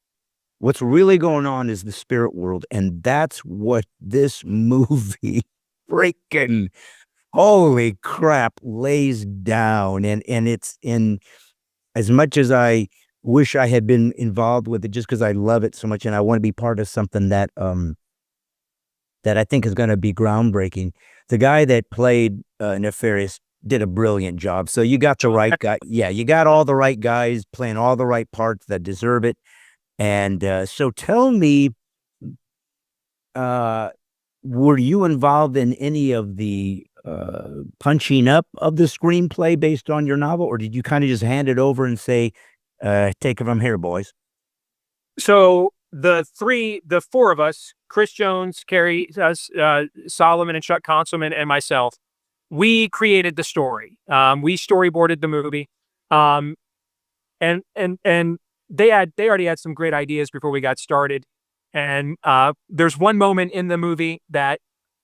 What's really going on is the spirit world, and that's what this movie freaking holy crap lays down. And it's in, as much as I wish I had been involved with it, just because I love it so much and I want to be part of something that that I think is going to be groundbreaking. The guy that played Nefarious did a brilliant job. So you got the right guy. Yeah, you got all the right guys playing all the right parts that deserve it. And so tell me, were you involved in any of the punching up of the screenplay based on your novel, or did you kind of just hand it over and say, take it from here, boys? So the four of us, Chris Jones, Carrie Solomon, and Chuck Conselman, and myself, we created the story. We storyboarded the movie. And they already had some great ideas before we got started. And there's one moment in the movie that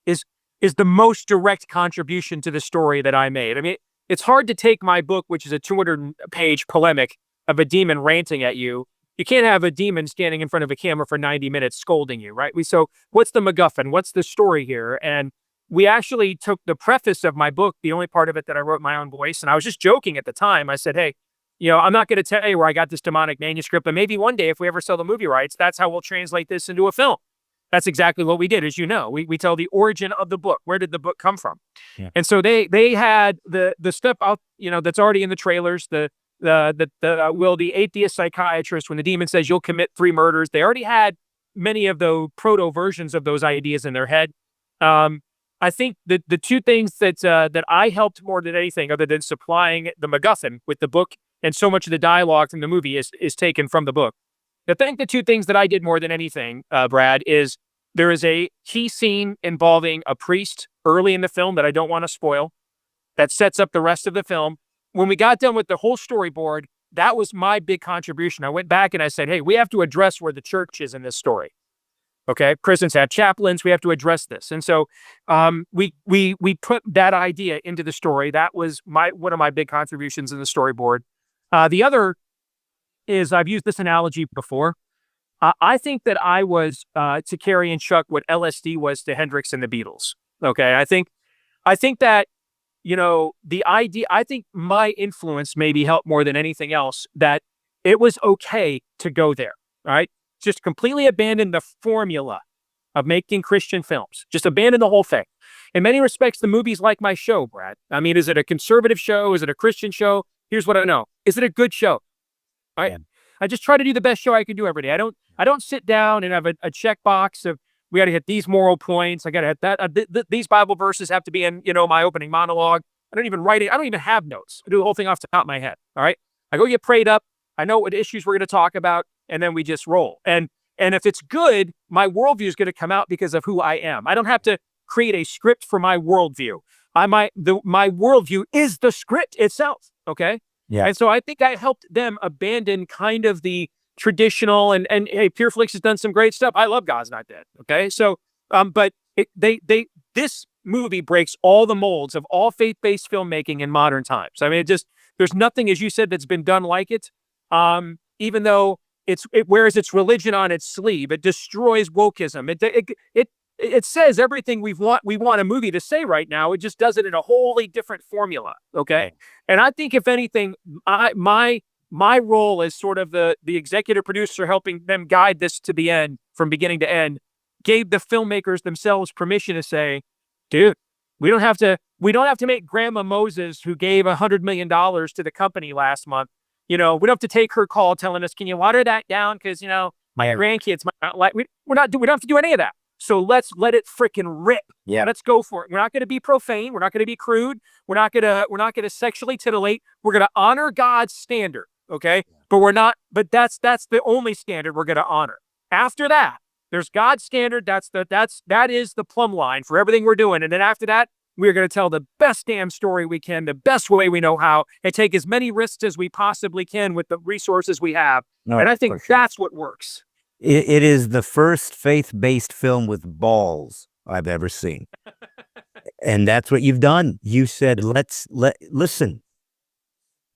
is the most direct contribution to the story that I made. I mean, it's hard to take my book, which is a 200-page polemic of a demon ranting at you. You can't have a demon standing in front of a camera for 90 minutes scolding you, right? So what's the MacGuffin? What's the story here? And we actually took the preface of my book, the only part of it that I wrote in my own voice, and I was just joking at the time. I said, hey, I'm not going to tell you where I got this demonic manuscript, but maybe one day if we ever sell the movie rights, that's how we'll translate this into a film. That's exactly what we did. As you know, we tell the origin of the book. Where did the book come from? Yeah. And so they had the stuff out, that's already in the trailers, the atheist psychiatrist, when the demon says you'll commit 3 murders, they already had many of the proto versions of those ideas in their head. I think the two things that I helped more than anything, other than supplying the MacGuffin with the book, and so much of the dialogue from the movie is taken from the book. I think the two things that I did more than anything, Brad, is there is a key scene involving a priest early in the film that I don't want to spoil, that sets up the rest of the film. When we got done with the whole storyboard, that was my big contribution. I went back and I said, hey, we have to address where the church is in this story. Okay, prisons have chaplains. We have to address this. And so we put that idea into the story. That was one of my big contributions in the storyboard. The other is, I've used this analogy before. I think that I was to Carrie and Chuck what LSD was to Hendrix and the Beatles. Okay, I think that, the idea, I think my influence maybe helped more than anything else, that it was okay to go there. All right, just completely abandon the formula of making Christian films. Just abandon the whole thing. In many respects, the movie's like my show, Brad. I mean, is it a conservative show? Is it a Christian show? Here's what I know. Is it a good show? All right. Yeah. I just try to do the best show I can do every day. I don't sit down and have a checkbox of, we got to hit these moral points. I got to hit that. These Bible verses have to be in, my opening monologue. I don't even write it. I don't even have notes. I do the whole thing off the top of my head. All right. I go get prayed up. I know what issues we're going to talk about, and then we just roll. And if it's good, my worldview is going to come out because of who I am. I don't have to create a script for my worldview. My worldview is the script itself. Okay. Yeah. And so I think I helped them abandon kind of the traditional and hey, PureFlix has done some great stuff. I love God's Not Dead. Okay. So, but this movie breaks all the molds of all faith-based filmmaking in modern times. I mean, there's nothing, as you said, that's been done like it. Even though it wears its religion on its sleeve, it destroys wokeism. It says everything we want a movie to say right now. It just does it in a wholly different formula. Okay. And I think if anything, my role as sort of the executive producer, helping them guide this to the end from beginning to end, gave the filmmakers themselves permission to say, dude, we don't have to make Grandma Moses, who gave $100 million to the company last month. We don't have to take her call telling us, can you water that down? Because, my grandkids might not like, we don't have to do any of that. So let's let it frickin' rip. Yeah. Let's go for it. We're not going to be profane. We're not going to be crude. We're not going to sexually titillate. We're going to honor God's standard. Okay. But that's the only standard we're going to honor. After that, there's God's standard. That is the plumb line for everything we're doing. And then after that, we're going to tell the best damn story we can, the best way we know how, and take as many risks as we possibly can with the resources we have. No, and I think for sure. that's what works. It is the first faith-based film with balls I've ever seen. And that's what you've done. You said, listen,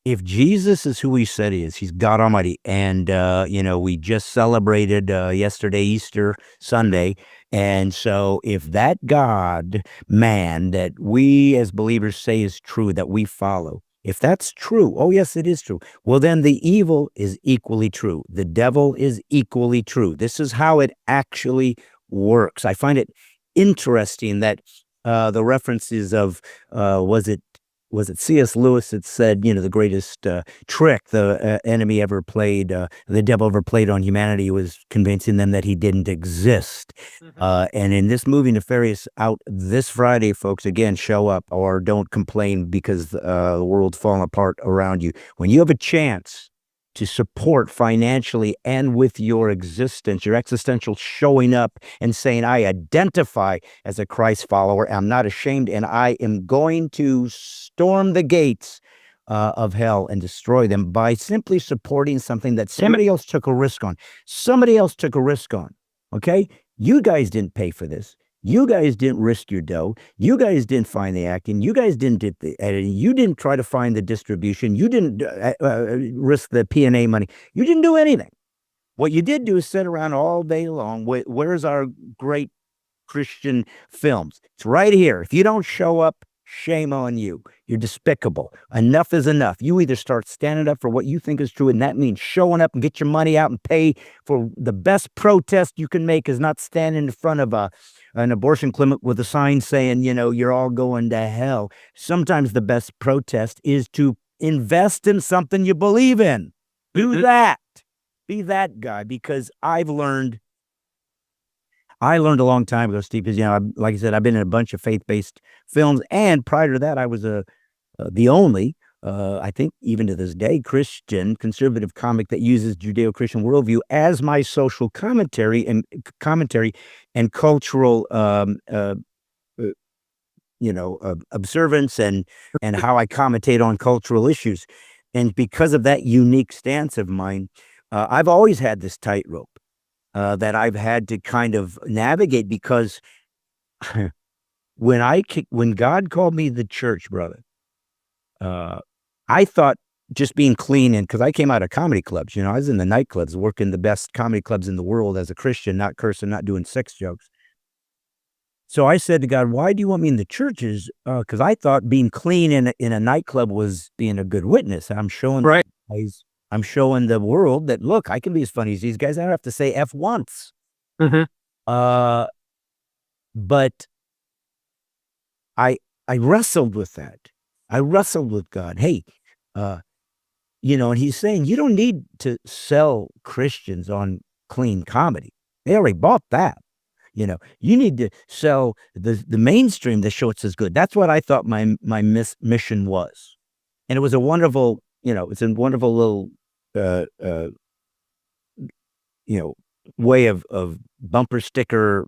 if Jesus is who he said he is, he's God Almighty. And, we just celebrated yesterday, Easter Sunday. And so if that God man that we as believers say is true, that we follow, if that's true, oh, yes, it is true. Well, then the evil is equally true. The devil is equally true. This is how it actually works. I find it interesting that the references of, was it C.S. Lewis that said, the greatest trick the enemy ever played, the devil ever played on humanity was convincing them that he didn't exist. And in this movie, Nefarious, out this Friday, folks, again, show up or don't complain because the world's falling apart around you. When you have a chance to support financially and with your existence, your existential showing up and saying, I identify as a Christ follower, I'm not ashamed, and I am going to storm the gates of hell and destroy them by simply supporting something that somebody else took a risk on. Somebody else took a risk on, okay? You guys didn't pay for this. You guys didn't risk your dough. You guys didn't find the acting. You guys didn't do the editing. You didn't try to find the distribution. You didn't risk the P&A money. You didn't do anything. What you did do is sit around all day long. Where's our great Christian films? It's right here. If you don't show up, shame on you. You're despicable. Enough is enough. You either start standing up for what you think is true, and that means showing up and get your money out and pay for the best protest you can make is not standing in front of an abortion clinic with a sign saying, you're all going to hell. Sometimes the best protest is to invest in something you believe in. Do that. Be that guy, because I learned a long time ago, Steve, because, like I said, I've been in a bunch of faith-based films. And prior to that, I was the only, I think even to this day, Christian conservative comic that uses Judeo-Christian worldview as my social commentary and cultural, observance and how I commentate on cultural issues. And because of that unique stance of mine, I've always had this tightrope that I've had to kind of navigate, because when God called me the church, brother, I thought just being clean, and because I came out of comedy clubs, I was in the nightclubs, working the best comedy clubs in the world as a Christian, not cursing, not doing sex jokes. So I said to God, why do you want me in the churches? Because I thought being clean in a nightclub was being a good witness. I'm showing Right. I'm showing the world that, look, I can be as funny as these guys. I don't have to say F once. Mhm. But I wrestled with that. I wrestled with God. Hey, and he's saying, you don't need to sell Christians on clean comedy. They already bought that. You need to sell the mainstream that show it's as good. That's what I thought my mission was. And it was a wonderful, it's a wonderful little, way of bumper sticker,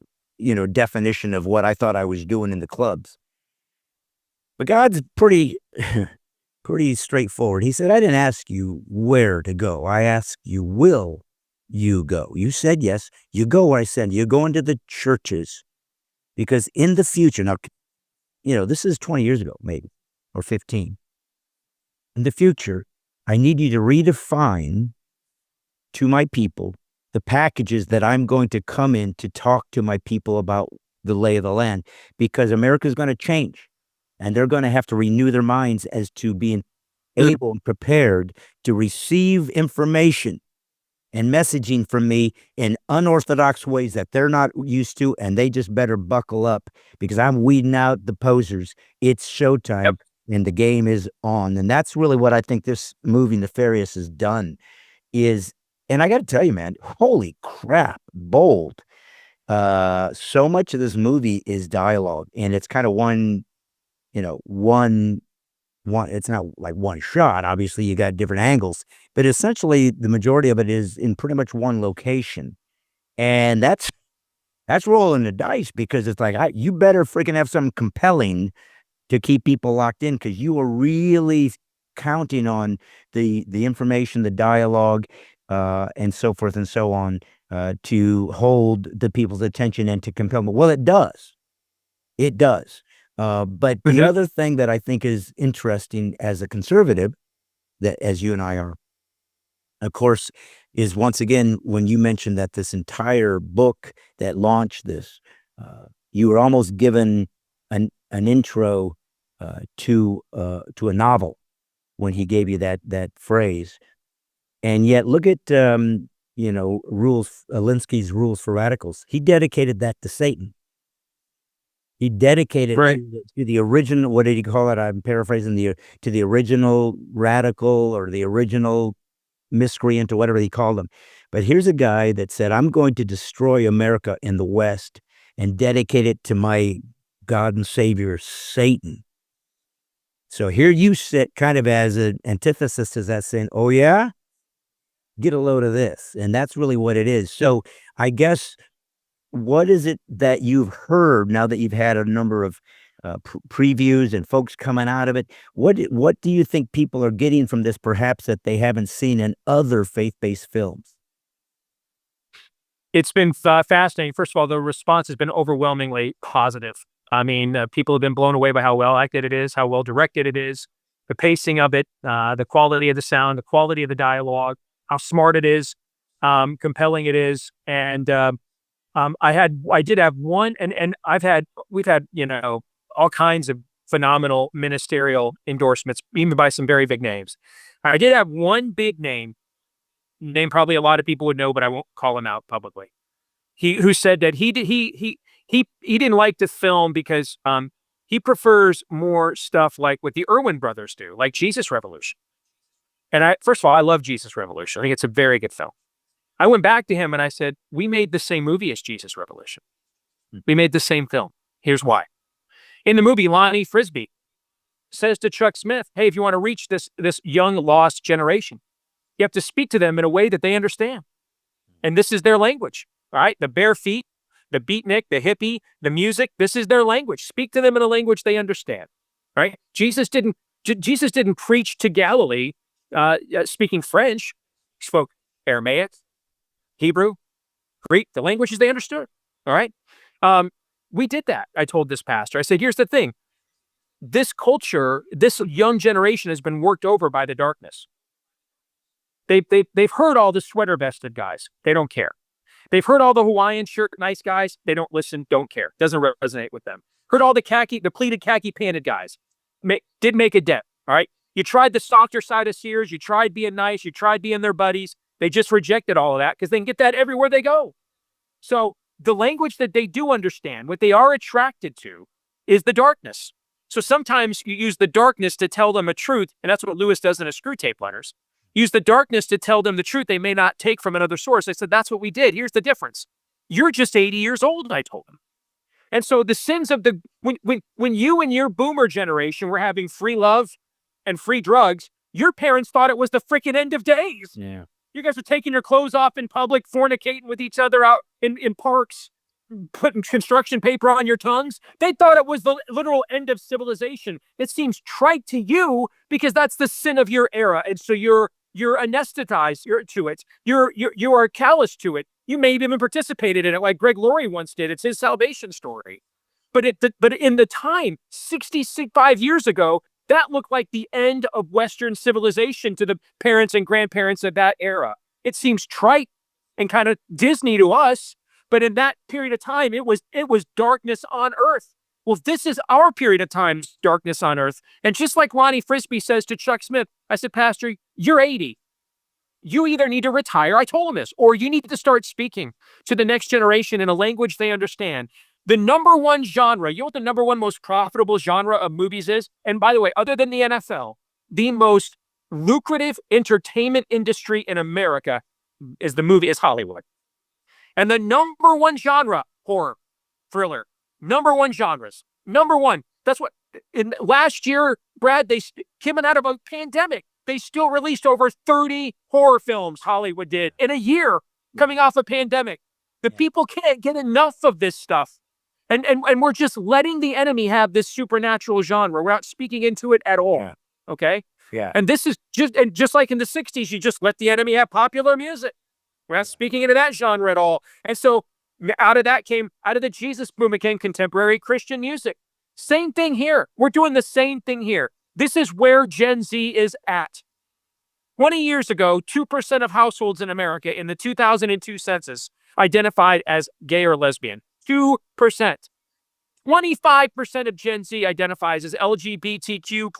definition of what I thought I was doing in the clubs. But God's pretty straightforward. He said, I didn't ask you where to go. I asked you, will you go? You said yes. You go where I said. You're going to the churches. Because in the future, now, this is 20 years ago, maybe, or 15. In the future, I need you to redefine to my people the packages that I'm going to come in to talk to my people about the lay of the land, because America's going to change, and they're going to have to renew their minds as to being able and prepared to receive information and messaging from me in unorthodox ways that they're not used to, and they just better buckle up, because I'm weeding out the posers. It's showtime. And the game is on. And that's really what I think this movie Nefarious has done is, and I got to tell you, man, holy crap, bold. So much of this movie is dialogue, and it's kind of one, it's not like one shot. Obviously you got different angles, but essentially the majority of it is in pretty much one location. And that's rolling the dice, because it's like, you better freaking have something compelling to keep people locked in, because you are really counting on the information, the dialogue, and so forth and so on, to hold the people's attention and to compel them. Well, it does. It does. But the other thing that I think is interesting as a conservative, that as you and I are, of course, is once again, when you mentioned that this entire book that launched this, you were almost given an intro to a novel when he gave you that phrase. And yet look at Alinsky's Rules for Radicals. He dedicated that to Satan. He dedicated to the original, what did he call it? I'm paraphrasing, to the original radical or the original miscreant or whatever he called them. But here's a guy that said, I'm going to destroy America in the West and dedicate it to my God and Savior, Satan. So here you sit kind of as an antithesis to that, saying, oh yeah, get a load of this. And that's really what it is. So I guess, what is it that you've heard now that you've had a number of previews and folks coming out of it? What do you think people are getting from this, perhaps, that they haven't seen in other faith-based films? It's been fascinating. First of all, the response has been overwhelmingly positive. I mean, people have been blown away by how well acted it is, how well directed it is, the pacing of it, the quality of the sound, the quality of the dialogue, how smart it is, compelling it is. And I did have one, and we've had, all kinds of phenomenal ministerial endorsements, even by some very big names. I did have one big name probably a lot of people would know, but I won't call him out publicly. Who said that he didn't like to film because he prefers more stuff like what the Erwin brothers do, like Jesus Revolution. And first of all, I love Jesus Revolution. I think it's a very good film. I went back to him and I said, we made the same movie as Jesus Revolution. We made the same film. Here's why. In the movie, Lonnie Frisbee says to Chuck Smith, hey, if you want to reach this young lost generation, you have to speak to them in a way that they understand. And this is their language, all right? The bare feet, the beatnik, the hippie, the music, this is their language. Speak to them in a language they understand, right? Jesus didn't preach to Galilee speaking French. He spoke Aramaic, Hebrew, Greek, the languages they understood, all right? We did that. I told this pastor. I said, here's the thing. This culture, this young generation has been worked over by the darkness. They've heard all the sweater vested guys. They don't care. They've heard all the Hawaiian shirt nice guys. They don't listen, don't care. Doesn't resonate with them. Heard all the pleated khaki panted guys. Did make a dent. All right. You tried the softer side of Sears. You tried being nice. You tried being their buddies. They just rejected all of that because they can get that everywhere they go. So the language that they do understand, what they are attracted to, is the darkness. So sometimes you use the darkness to tell them a truth, and that's what Lewis does in his Screw Tape Letters. Use the darkness to tell them the truth they may not take from another source. I said, that's what we did. Here's the difference. You're just 80 years old, I told him. And so the sins of when you and your boomer generation were having free love and free drugs, your parents thought it was the freaking end of days. Yeah. You guys were taking your clothes off in public, fornicating with each other out in parks, putting construction paper on your tongues. They thought it was the literal end of civilization. It seems trite to you because that's the sin of your era. And so you're anesthetized to it. You are callous to it. You may have even participated in it like Greg Laurie once did. It's his salvation story. But in the time, 65 years ago, that looked like the end of Western civilization to the parents and grandparents of that era. It seems trite and kind of Disney to us, but in that period of time, it was darkness on earth. Well, this is our period of time, darkness on earth. And just like Lonnie Frisbee says to Chuck Smith, I said, Pastor, you're 80. You either need to retire, I told him this, or you need to start speaking to the next generation in a language they understand. The number one genre, you know what the number one most profitable genre of movies is? And by the way, other than the NFL, the most lucrative entertainment industry in America is Hollywood. And the number one genre, horror, thriller, number one genres, number one. That's what, last year, Brad, they coming out of a pandemic, they still released over 30 horror films, Hollywood did, in a year coming off a pandemic. The people can't get enough of this stuff. And we're just letting the enemy have this supernatural genre. We're not speaking into it at all. Yeah. Okay. Yeah. And this is just like in the 60s, you just let the enemy have popular music. We're not speaking into that genre at all. And so out of the Jesus movement came contemporary Christian music. Same thing here. We're doing the same thing here. This is where Gen Z is at. 20 years ago, 2% of households in America in the 2002 census identified as gay or lesbian. 2%. 25% of Gen Z identifies as LGBTQ++,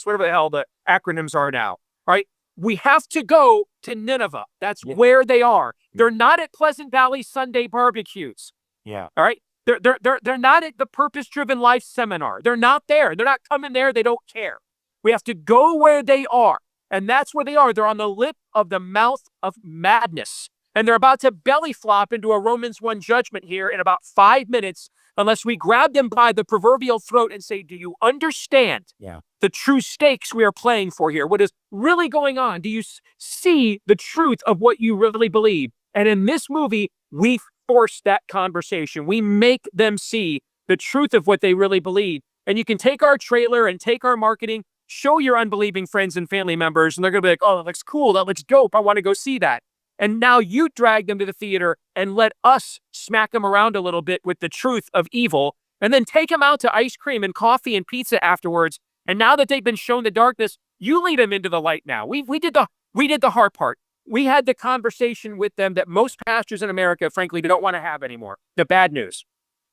whatever the hell the acronyms are now, right? We have to go to Nineveh. That's where they are. They're not at Pleasant Valley Sunday barbecues. Yeah. All right? They're not at the Purpose-Driven Life seminar. They're not there. They're not coming there. They don't care. We have to go where they are. And that's where they are. They're on the lip of the mouth of madness. And they're about to belly flop into a Romans 1 judgment here in about 5 minutes, unless we grab them by the proverbial throat and say, do you understand the true stakes we are playing for here? What is really going on? Do you see the truth of what you really believe? And in this movie, we force that conversation. We make them see the truth of what they really believe. And you can take our trailer and take our marketing, show your unbelieving friends and family members, and they're going to be like, oh, that looks cool. That looks dope. I want to go see that. And now you drag them to the theater and let us smack them around a little bit with the truth of evil, and then take them out to ice cream and coffee and pizza afterwards. And now that they've been shown the darkness, you lead them into the light now. We did the hard part. We had the conversation with them that most pastors in America, frankly, don't want to have anymore. The bad news.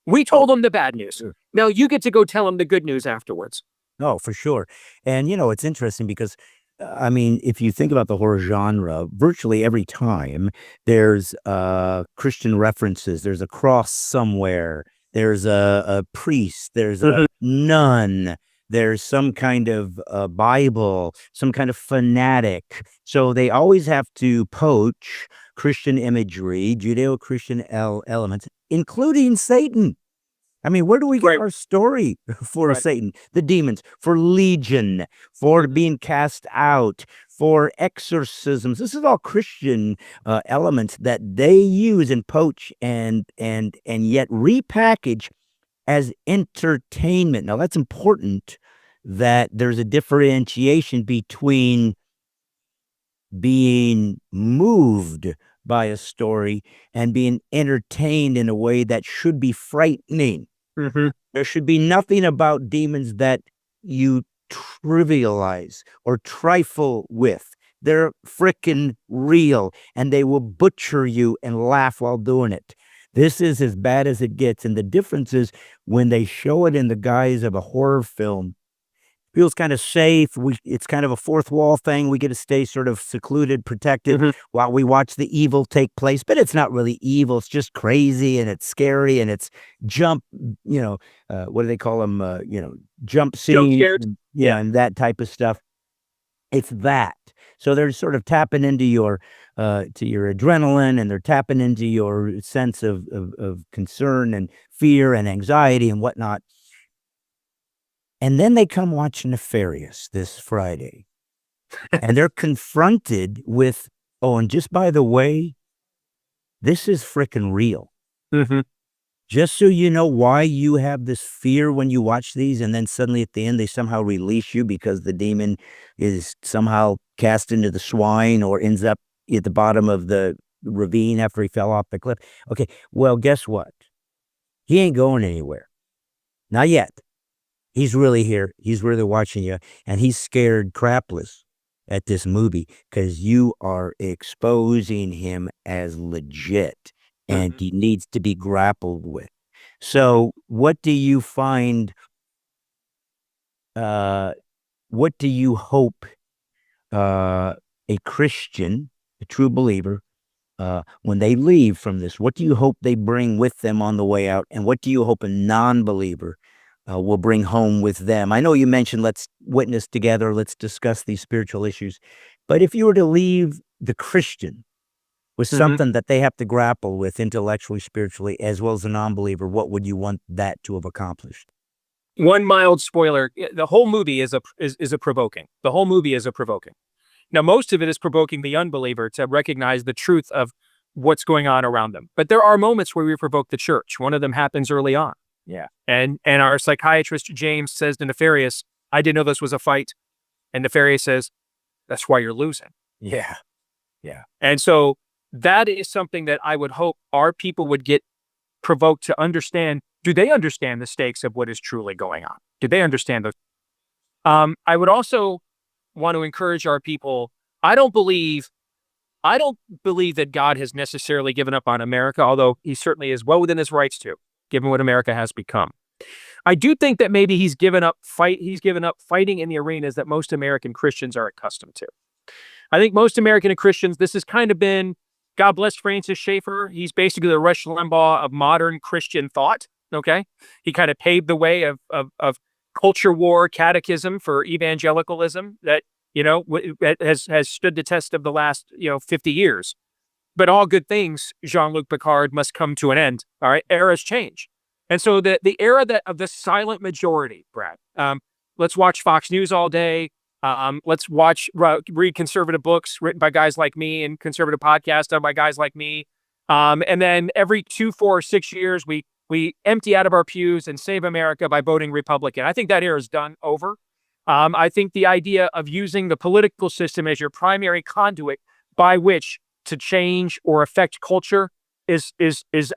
We told them the bad news. Now you get to go tell them the good news afterwards. No, for sure. And, it's interesting because, I mean, if you think about the horror genre, virtually every time there's Christian references, there's a cross somewhere, there's a priest, there's a nun, there's some kind of Bible, some kind of fanatic. So they always have to poach Christian imagery, Judeo-Christian elements, including Satan. I mean, where do we get our story for Satan, the demons, for legion, for being cast out, for exorcisms? This is all Christian elements that they use and poach and yet repackage as entertainment. Now, that's important, that there's a differentiation between being moved by a story and being entertained in a way that should be frightening. There should be nothing about demons that you trivialize or trifle with. They're frickin' real, and they will butcher you and laugh while doing it. This is as bad as it gets. And the difference is when they show it in the guise of a horror film, it feels kind of safe. It's kind of a fourth wall thing. We get to stay sort of secluded, protected while we watch the evil take place. But it's not really evil. It's just crazy, and it's scary, and it's jump, what do they call them? Jump scenes. And that type of stuff. It's that. So they're sort of tapping into your adrenaline, and they're tapping into your sense of concern and fear and anxiety and whatnot. And then they come watch Nefarious this Friday, and they're confronted with, oh, and just by the way, this is frickin' real. Just so you know why you have this fear when you watch these, and then suddenly at the end they somehow release you because the demon is somehow cast into the swine or ends up at the bottom of the ravine after he fell off the cliff. Okay, well, guess what? He ain't going anywhere. Not yet. He's really here. He's really watching you, and he's scared crapless at this movie because you are exposing him as legit, and he needs to be grappled with. So what do you find, what do you hope a Christian, a true believer, when they leave from this, what do you hope they bring with them on the way out? And what do you hope a non-believer will bring home with them? I know you mentioned let's witness together, let's discuss these spiritual issues. But if you were to leave the Christian with something that they have to grapple with intellectually, spiritually, as well as a non-believer, what would you want that to have accomplished? One mild spoiler: the whole movie is a provoking. The whole movie is a provoking. Now, most of it is provoking the unbeliever to recognize the truth of what's going on around them. But there are moments where we provoke the church. One of them happens early on. Yeah. And our psychiatrist, James, says to Nefarious, I didn't know this was a fight. And Nefarious says, that's why you're losing. Yeah. Yeah. And so that is something that I would hope our people would get provoked to understand. Do they understand the stakes of what is truly going on? Do they understand those? I would also want to encourage our people. I don't believe that God has necessarily given up on America, although he certainly is well within his rights to, given what America has become. I do think that maybe he's given up fighting in the arenas that most American Christians are accustomed to. I think most American Christians, this has kind of been, God bless Francis Schaeffer. He's basically the Rush Limbaugh of modern Christian thought. Okay. He kind of paved the way of culture war catechism for evangelicalism that, has stood the test of the last, 50 years. But all good things, Jean-Luc Picard, must come to an end. All right. Eras change. And so the era of the silent majority, Brad, let's watch Fox News all day. Let's read conservative books written by guys like me and conservative podcasts done by guys like me. And then every 2, 4, or 6 years, we empty out of our pews and save America by voting Republican. I think that era is done over. I think the idea of using the political system as your primary conduit by which to change or affect culture is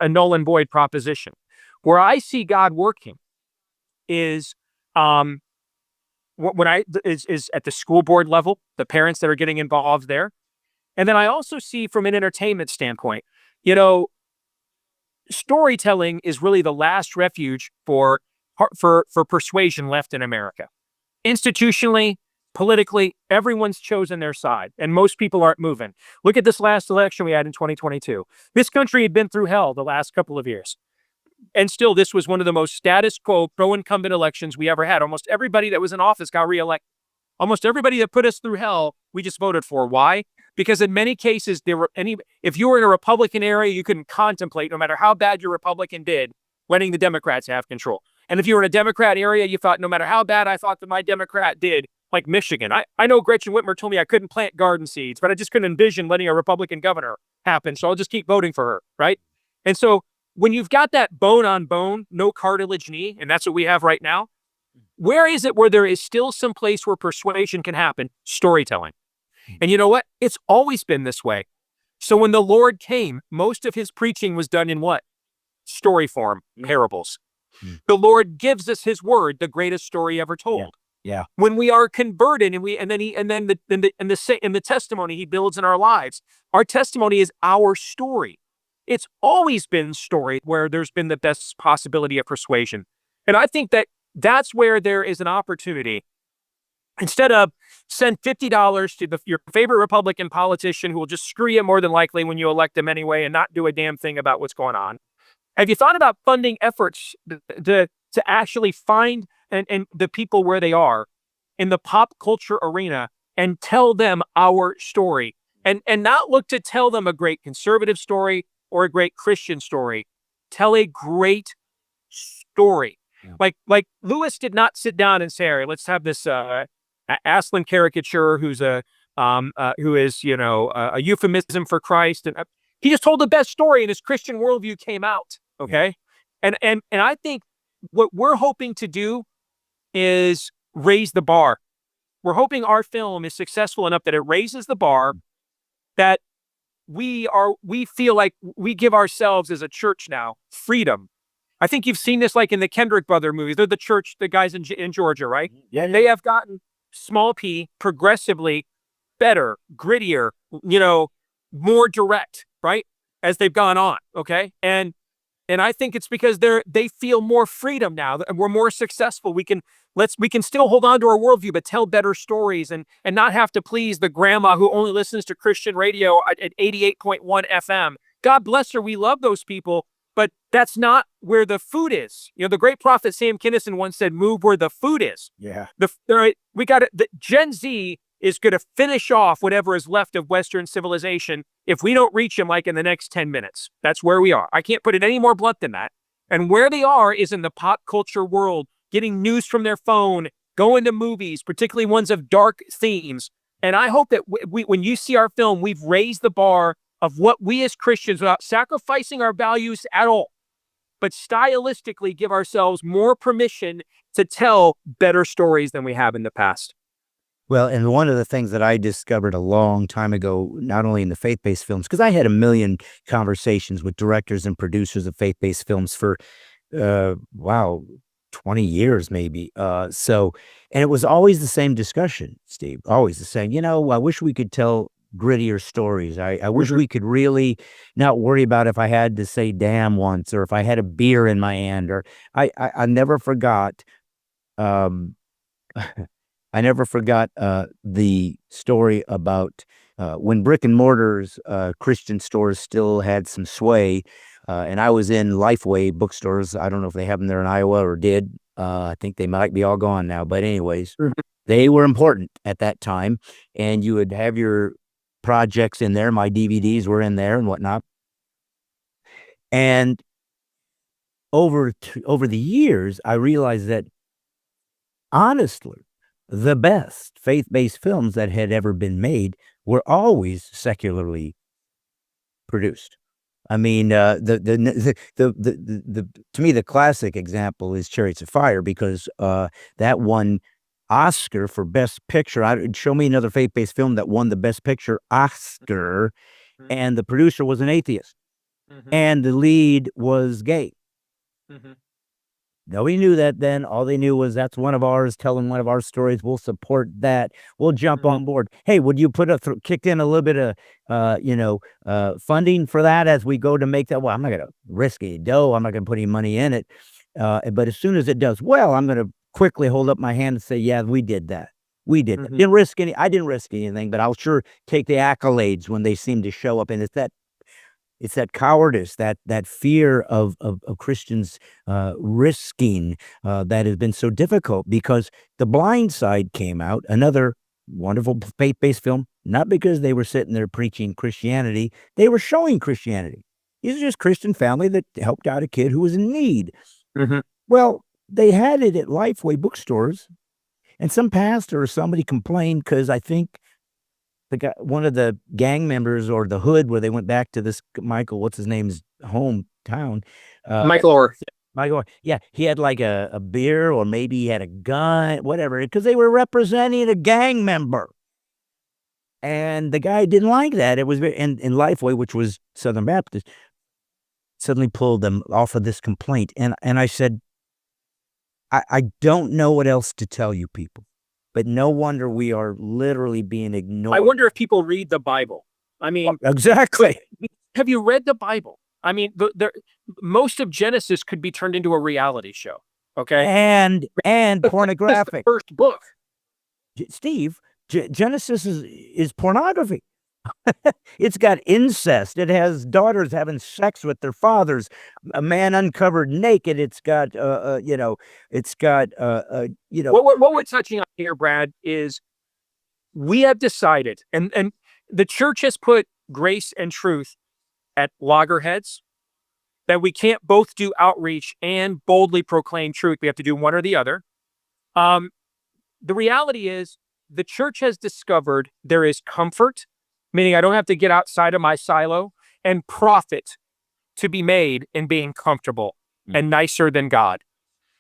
a null and void proposition. Where I see God working is is at the school board level, the parents that are getting involved there. And then I also see from an entertainment standpoint, storytelling is really the last refuge for persuasion left in America. Institutionally, politically, everyone's chosen their side, and most people aren't moving. Look at this last election we had in 2022. This country had been through hell the last couple of years. And still, this was one of the most status quo pro-incumbent elections we ever had. Almost everybody that was in office got reelected. Almost everybody that put us through hell, we just voted for. Why? Because in many cases, if you were in a Republican area, you couldn't contemplate, no matter how bad your Republican did, letting the Democrats have control. And if you were in a Democrat area, you thought, no matter how bad I thought that my Democrat did, like Michigan. I know Gretchen Whitmer told me I couldn't plant garden seeds, but I just couldn't envision letting a Republican governor happen. So I'll just keep voting for her, right? And so when you've got that bone on bone, no cartilage knee, and that's what we have right now, where is it where there is still some place where persuasion can happen? Storytelling. And you know what? It's always been this way. So when the Lord came, most of his preaching was done in what? Story form, parables. The Lord gives us his word, the greatest story ever told. Yeah. When we are converted and then the testimony he builds in our lives, our testimony is our story. It's always been story where there's been the best possibility of persuasion. And I think that's where there is an opportunity. Instead of send $50 to your favorite Republican politician who will just screw you more than likely when you elect them anyway and not do a damn thing about what's going on. Have you thought about funding efforts to actually find and the people where they are in the pop culture arena and tell them our story and not look to tell them a great conservative story or a great Christian story. Tell a great story. Yeah. Like Lewis did not sit down and say, all right, let's have this Aslan caricature who is a euphemism for Christ. And he just told the best story and his Christian worldview came out. Okay. Yeah. And I think what we're hoping to do is raise the bar. We're hoping our film is successful enough that it raises the bar, that we feel like we give ourselves as a church now freedom. I think you've seen this like in the Kendrick brother movies. They're the church, the guys in Georgia, right? Yeah. They have gotten small p progressively better, grittier, more direct, right? As they've gone on. Okay. And I think it's because they feel more freedom now, and we're more successful. We can still hold on to our worldview, but tell better stories and not have to please the grandma who only listens to Christian radio at 88.1 FM. God bless her. We love those people, but that's not where the food is. The great prophet Sam Kinison once said, "Move where the food is." Yeah. We got it. Gen Z is going to finish off whatever is left of Western civilization if we don't reach them like in the next 10 minutes. That's where we are. I can't put it any more blunt than that. And where they are is in the pop culture world, getting news from their phone, going to movies, particularly ones of dark themes. And I hope that when you see our film, we've raised the bar of what we as Christians, without sacrificing our values at all, but stylistically give ourselves more permission to tell better stories than we have in the past. Well, and one of the things that I discovered a long time ago, not only in the faith-based films, because I had a million conversations with directors and producers of faith-based films for, wow, 20 years maybe. And it was always the same discussion, Steve, always the same. I wish we could tell grittier stories. I wish we could really not worry about if I had to say damn once or if I had a beer in my hand, or I never forgot. Um, I never forgot the story about when brick and mortars, Christian stores still had some sway, and I was in Lifeway bookstores. I don't know if they have them there in Iowa or did. I think they might be all gone now. But anyways, they were important at that time, and you would have your projects in there. My DVDs were in there and whatnot. And over the years, I realized that honestly, the best faith-based films that had ever been made always secularly produced. I mean, the to me, the classic example is Chariots of Fire, because that won Oscar for Best Picture. Show me another faith-based film that won the Best Picture Oscar, and the producer was an atheist, and the lead was gay. Nobody knew that then. All they knew was that's one of ours, telling one of our stories. We'll support that. We'll jump on board. Hey, would you kick in a little bit of, funding for that as we go to make that? Well, I'm not going to risk any dough. I'm not going to put any money in it. But as soon as it does well, I'm going to quickly hold up my hand and say, yeah, we did that. We did. That. I didn't risk anything, but I'll sure take the accolades when they seem to show up. And it's that cowardice, that fear of Christians risking that has been so difficult, because The Blind Side came out, another wonderful faith-based film, not because they were sitting there preaching Christianity. They were showing Christianity. These are just Christian family that helped out a kid who was in need. Well, they had it at Lifeway bookstores, and some pastor or somebody complained because I think one of the gang members or the hood where they went back to this Michael, what's his name's hometown, Michael Orr. Michael, yeah, he had like a beer, or maybe he had a gun, whatever, because they were representing a gang member, and the guy didn't like that. It was in Lifeway, which was Southern Baptist, suddenly pulled them off of this complaint, and I said, I don't know what else to tell you people. But no wonder we are literally being ignored. I wonder if people read the Bible. I mean, exactly. Have you read the Bible? I mean, most of Genesis could be turned into a reality show. Okay, and pornographic. That's the first book. Steve, Genesis is pornography. It's got incest. It has daughters having sex with their fathers, a man uncovered naked. It's got, What we're touching on here, Brad, is we have decided, and the church has put grace and truth at loggerheads, that we can't both do outreach and boldly proclaim truth. We have to do one or the other. The reality is the church has discovered there is comfort, meaning I don't have to get outside of my silo, and profit to be made in being comfortable and nicer than God,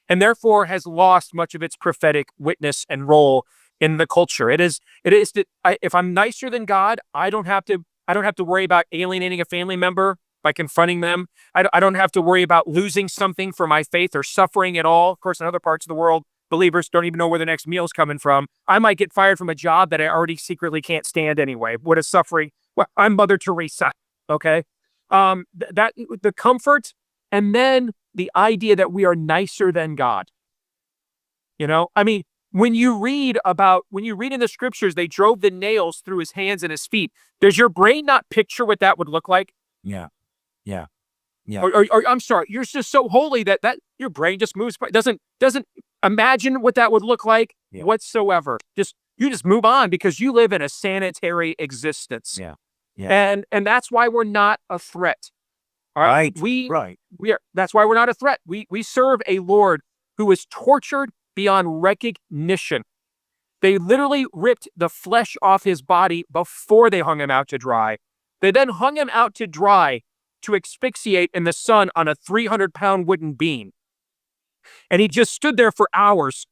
and therefore has lost much of its prophetic witness and role in the culture. It is that if I'm nicer than God, I don't have to worry about alienating a family member by confronting them. I don't have to worry about losing something for my faith or suffering at all. Of course, in other parts of the world, believers don't even know where the next meal's coming from. I might get fired from a job that I already secretly can't stand anyway. What is suffering? Well, I'm Mother Teresa. Okay. That the comfort, and then the idea that we are nicer than God. I mean, when you read in the scriptures, they drove the nails through his hands and his feet. Does your brain not picture what that would look like? Yeah. Or I'm sorry, you're just so holy that your brain just moves, doesn't imagine what that would look like whatsoever. You just move on because you live in a sanitary existence. And that's why we're not a threat. All right. That's why we're not a threat. We serve a Lord who is tortured beyond recognition. They literally ripped the flesh off his body before they hung him out to dry. They then hung him out to dry to asphyxiate in the sun on a 300-pound wooden beam. And he just stood there for hours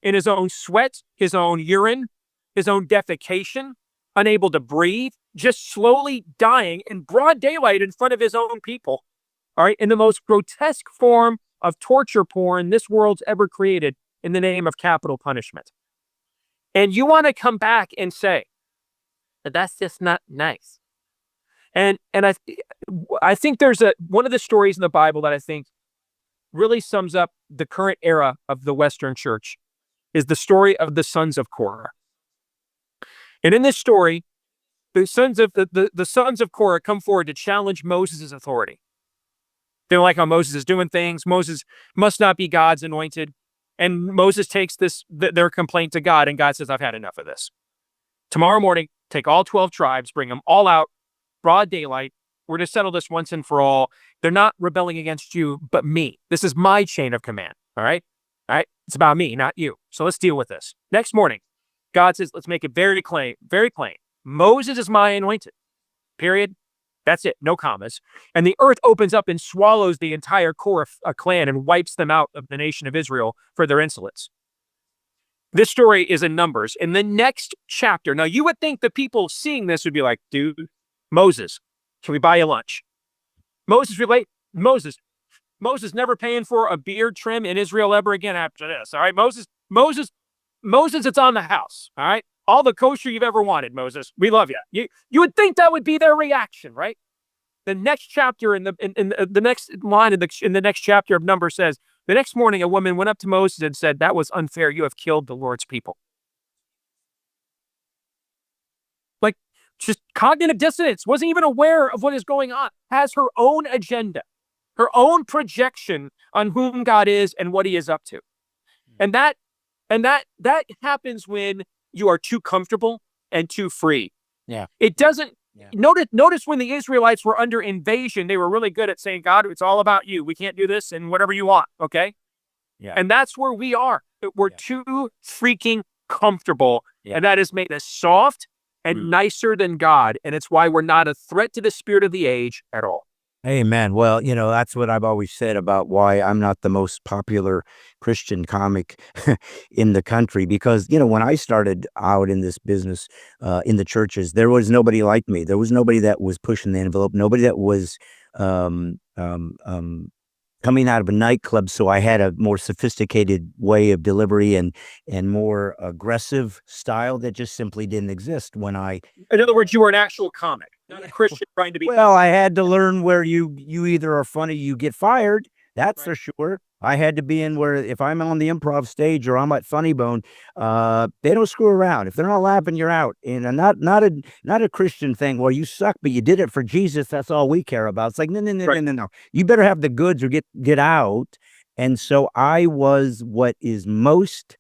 in his own sweat, his own urine, his own defecation, unable to breathe, just slowly dying in broad daylight in front of his own people. All right, in the most grotesque form of torture porn this world's ever created in the name of capital punishment. And you want to come back and say, that's just not nice. And I think there's one of the stories in the Bible that I think really sums up the current era of the Western church is the story of the sons of Korah. And in this story, the sons of Korah come forward to challenge Moses' authority. They don't like how Moses is doing things. Moses must not be God's anointed. And Moses takes their complaint to God, and God says, I've had enough of this. Tomorrow morning, take all 12 tribes, bring them all out, broad daylight. We're to settle this once and for all. They're not rebelling against you, but me. This is my chain of command. All right? All right? It's about me, not you. So let's deal with this. Next morning, God says, let's make it very plain. Moses is my anointed. Period. That's it. No commas. And the earth opens up and swallows the entire Korah clan and wipes them out of the nation of Israel for their insolence. This story is in Numbers. In the next chapter, now you would think the people seeing this would be like, dude, Moses, can we buy you lunch? Moses never paying for a beard trim in Israel ever again after this. All right, Moses, it's on the house. All right, all the kosher you've ever wanted, Moses. We love you. You would think that would be their reaction, right? The next chapter in the next line in the next chapter of Numbers says, the next morning a woman went up to Moses and said, that was unfair. You have killed the Lord's people. Like, just cognitive dissonance, wasn't even aware of what is going on, has her own agenda, her own projection on whom God is and what he is up to. And that happens when you are too comfortable and too free. Yeah. It doesn't notice when the Israelites were under invasion, they were really good at saying, God, it's all about you. We can't do this and whatever you want. Okay. Yeah. And that's where we are. We're too freaking comfortable. Yeah. And that has made us soft and nicer than God. And it's why we're not a threat to the spirit of the age at all. Amen. Well, that's what I've always said about why I'm not the most popular Christian comic in the country. Because, when I started out in this business, in the churches, there was nobody like me. There was nobody that was pushing the envelope, nobody that was coming out of a nightclub. So I had a more sophisticated way of delivery and more aggressive style that just simply didn't exist when I... In other words, you were an actual comic, not a Christian trying to be... Well, I had to learn where you either are funny, you get fired. That's for sure. I had to be in where if I'm on the improv stage or I'm at Funny Bone, they don't screw around. If they're not laughing, you're out. And not a Christian thing. Well, you suck, but you did it for Jesus. That's all we care about. It's like no. You better have the goods or get out. And so I was what is most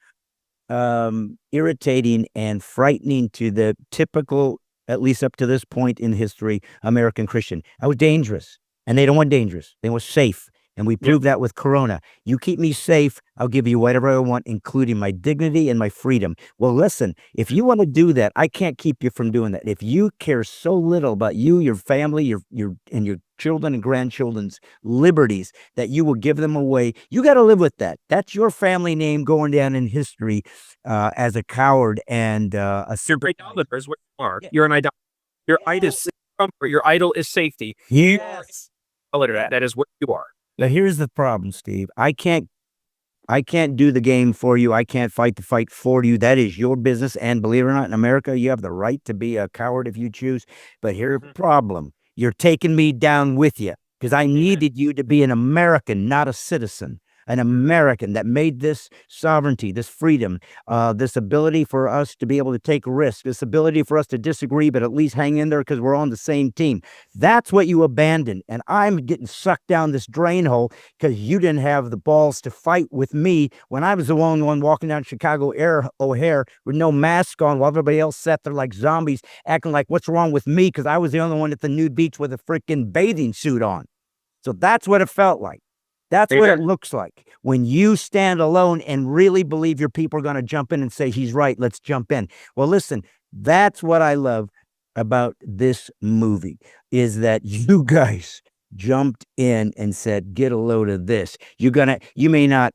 irritating and frightening to the typical, at least up to this point in history, American Christian. I was dangerous, and they don't want dangerous. They want safe. And we proved that with Corona. You keep me safe, I'll give you whatever I want, including my dignity and my freedom. Well, listen, if you want to do that, I can't keep you from doing that. If you care so little about you, your family, your children and grandchildren's liberties, that you will give them away, you got to live with that. That's your family name going down in history as a coward and a super... You're an idolater is what you are. You're an idolater. Your idol is comfort. Your idol is safety. Yes. That is what you are. Now, here's the problem, Steve. I can't do the game for you. I can't fight the fight for you. That is your business. And believe it or not, in America, you have the right to be a coward if you choose. But here's the problem. You're taking me down with you because I needed you to be an American, not a citizen. An American that made this sovereignty, this freedom, this ability for us to be able to take risks, this ability for us to disagree, but at least hang in there because we're on the same team. That's what you abandoned. And I'm getting sucked down this drain hole because you didn't have the balls to fight with me when I was the only one walking down Chicago O'Hare with no mask on while everybody else sat there like zombies acting like what's wrong with me because I was the only one at the nude beach with a freaking bathing suit on. So that's what it felt like. That's what it looks like when you stand alone and really believe your people are going to jump in and say, he's right, let's jump in. Well, listen, that's what I love about this movie is that you guys jumped in and said, get a load of this. You may not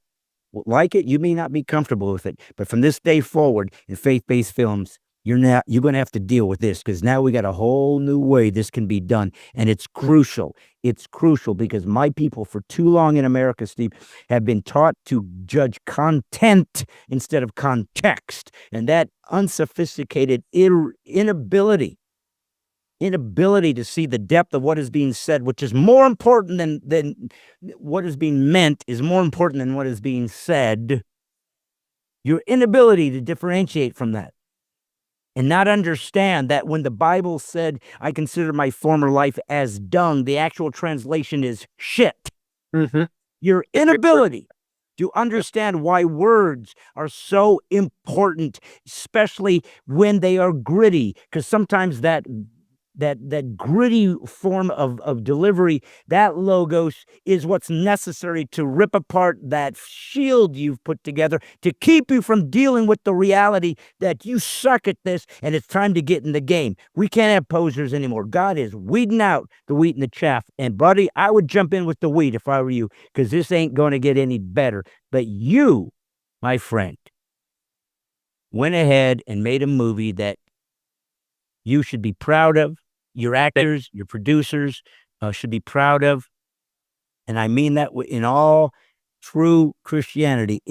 like it, you may not be comfortable with it, but from this day forward in faith-based films, you're going to have to deal with this, because now we got a whole new way this can be done. And it's crucial. It's crucial because my people for too long in America, Steve, have been taught to judge content instead of context. And that unsophisticated inability to see the depth of what is being said, which is more important than what is being meant, is more important than what is being said. Your inability to differentiate from that and not understand that when the Bible said, I consider my former life as dung, the actual translation is shit. Mm-hmm. Your inability to understand why words are so important, especially when they are gritty, because sometimes that gritty form of delivery, that logos is what's necessary to rip apart that shield you've put together to keep you from dealing with the reality that you suck at this and it's time to get in the game. We can't have posers anymore. God is weeding out the wheat and the chaff. And buddy, I would jump in with the wheat if I were you, because this ain't going to get any better. But you, my friend, went ahead and made a movie that you should be proud of. Your actors, your producers should be proud of. And I mean that in all true Christianity.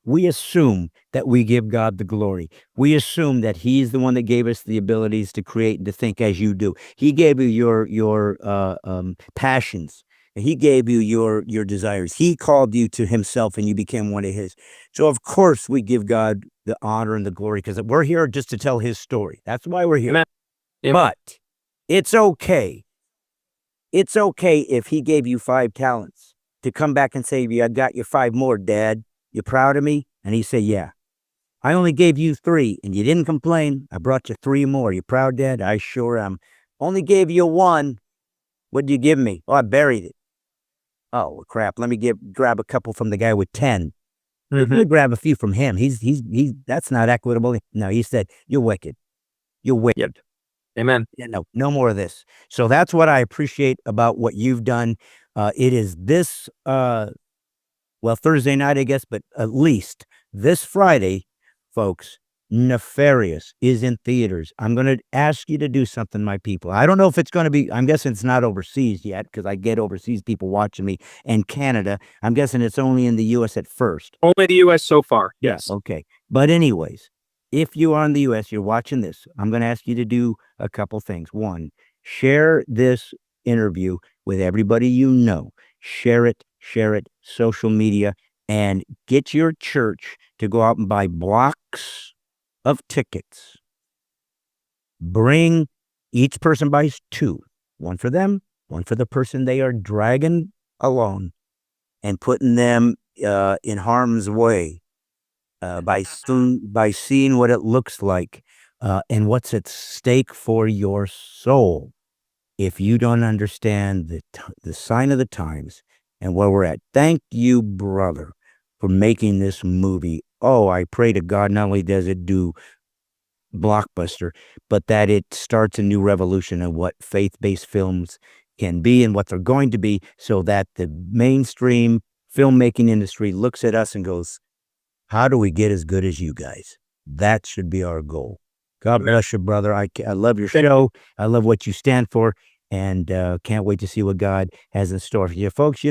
We assume that we give God the glory. We assume that He's the one that gave us the abilities to create and to think as you do. He gave you your passions. He gave you your desires. He called you to Himself and you became one of His. So of course we give God the honor and the glory, because we're here just to tell His story. That's why we're here. Amen. But it's okay. It's okay if He gave you 5 talents to come back and say, I got you 5 more, Dad. You proud of me? And He said, yeah. I only gave you 3 and you didn't complain. I brought you 3 more. You proud, Dad? I sure am. Only gave you 1. What'd you give me? Oh, I buried it. Oh, well, crap. Let me grab a couple from the guy with 10. Let me grab a few from him. He's that's not equitable. No, He said, you're wicked. You're wicked. Amen. Yeah, no more of this. So that's what I appreciate about what you've done. It is this, Thursday night, I guess, but at least this Friday, folks, Nefarious is in theaters. I'm going to ask you to do something, my people. I don't know if it's going to be, I'm guessing it's not overseas yet, because I get overseas people watching me, and Canada. I'm guessing it's only in the U.S. at first. Only the U.S. so far. Yes. Okay. But anyways, if you are in the U.S., you're watching this, I'm going to ask you to do a couple things. 1, share this interview with everybody you know. Share it, social media, and get your church to go out and buy blocks of tickets. Bring, each person buys 2. 1 for them, 1 for the person they are dragging along and putting them in harm's way. By seeing what it looks like and what's at stake for your soul. If you don't understand the sign of the times and where we're at. Thank you, brother, for making this movie. Oh, I pray to God, not only does it do blockbuster, but that it starts a new revolution of what faith-based films can be and what they're going to be, so that the mainstream filmmaking industry looks at us and goes, how do we get as good as you guys? That should be our goal. God bless you, brother. I love your show. I love what you stand for, and can't wait to see what God has in store for you. Folks,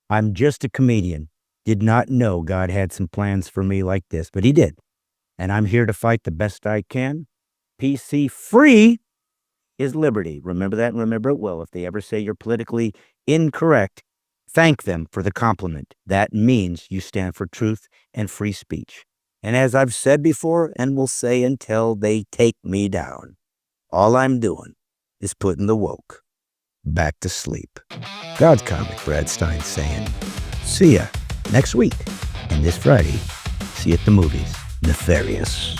I'm just a comedian. Did not know God had some plans for me like this, but He did. And I'm here to fight the best I can. PC free is liberty. Remember that and remember it well. If they ever say you're politically incorrect, thank them for the compliment. That means you stand for truth and free speech. And as I've said before, and will say until they take me down, all I'm doing is putting the woke back to sleep. God's comic, Brad Stine, saying, see ya next week. And this Friday, see you at the movies. Nefarious.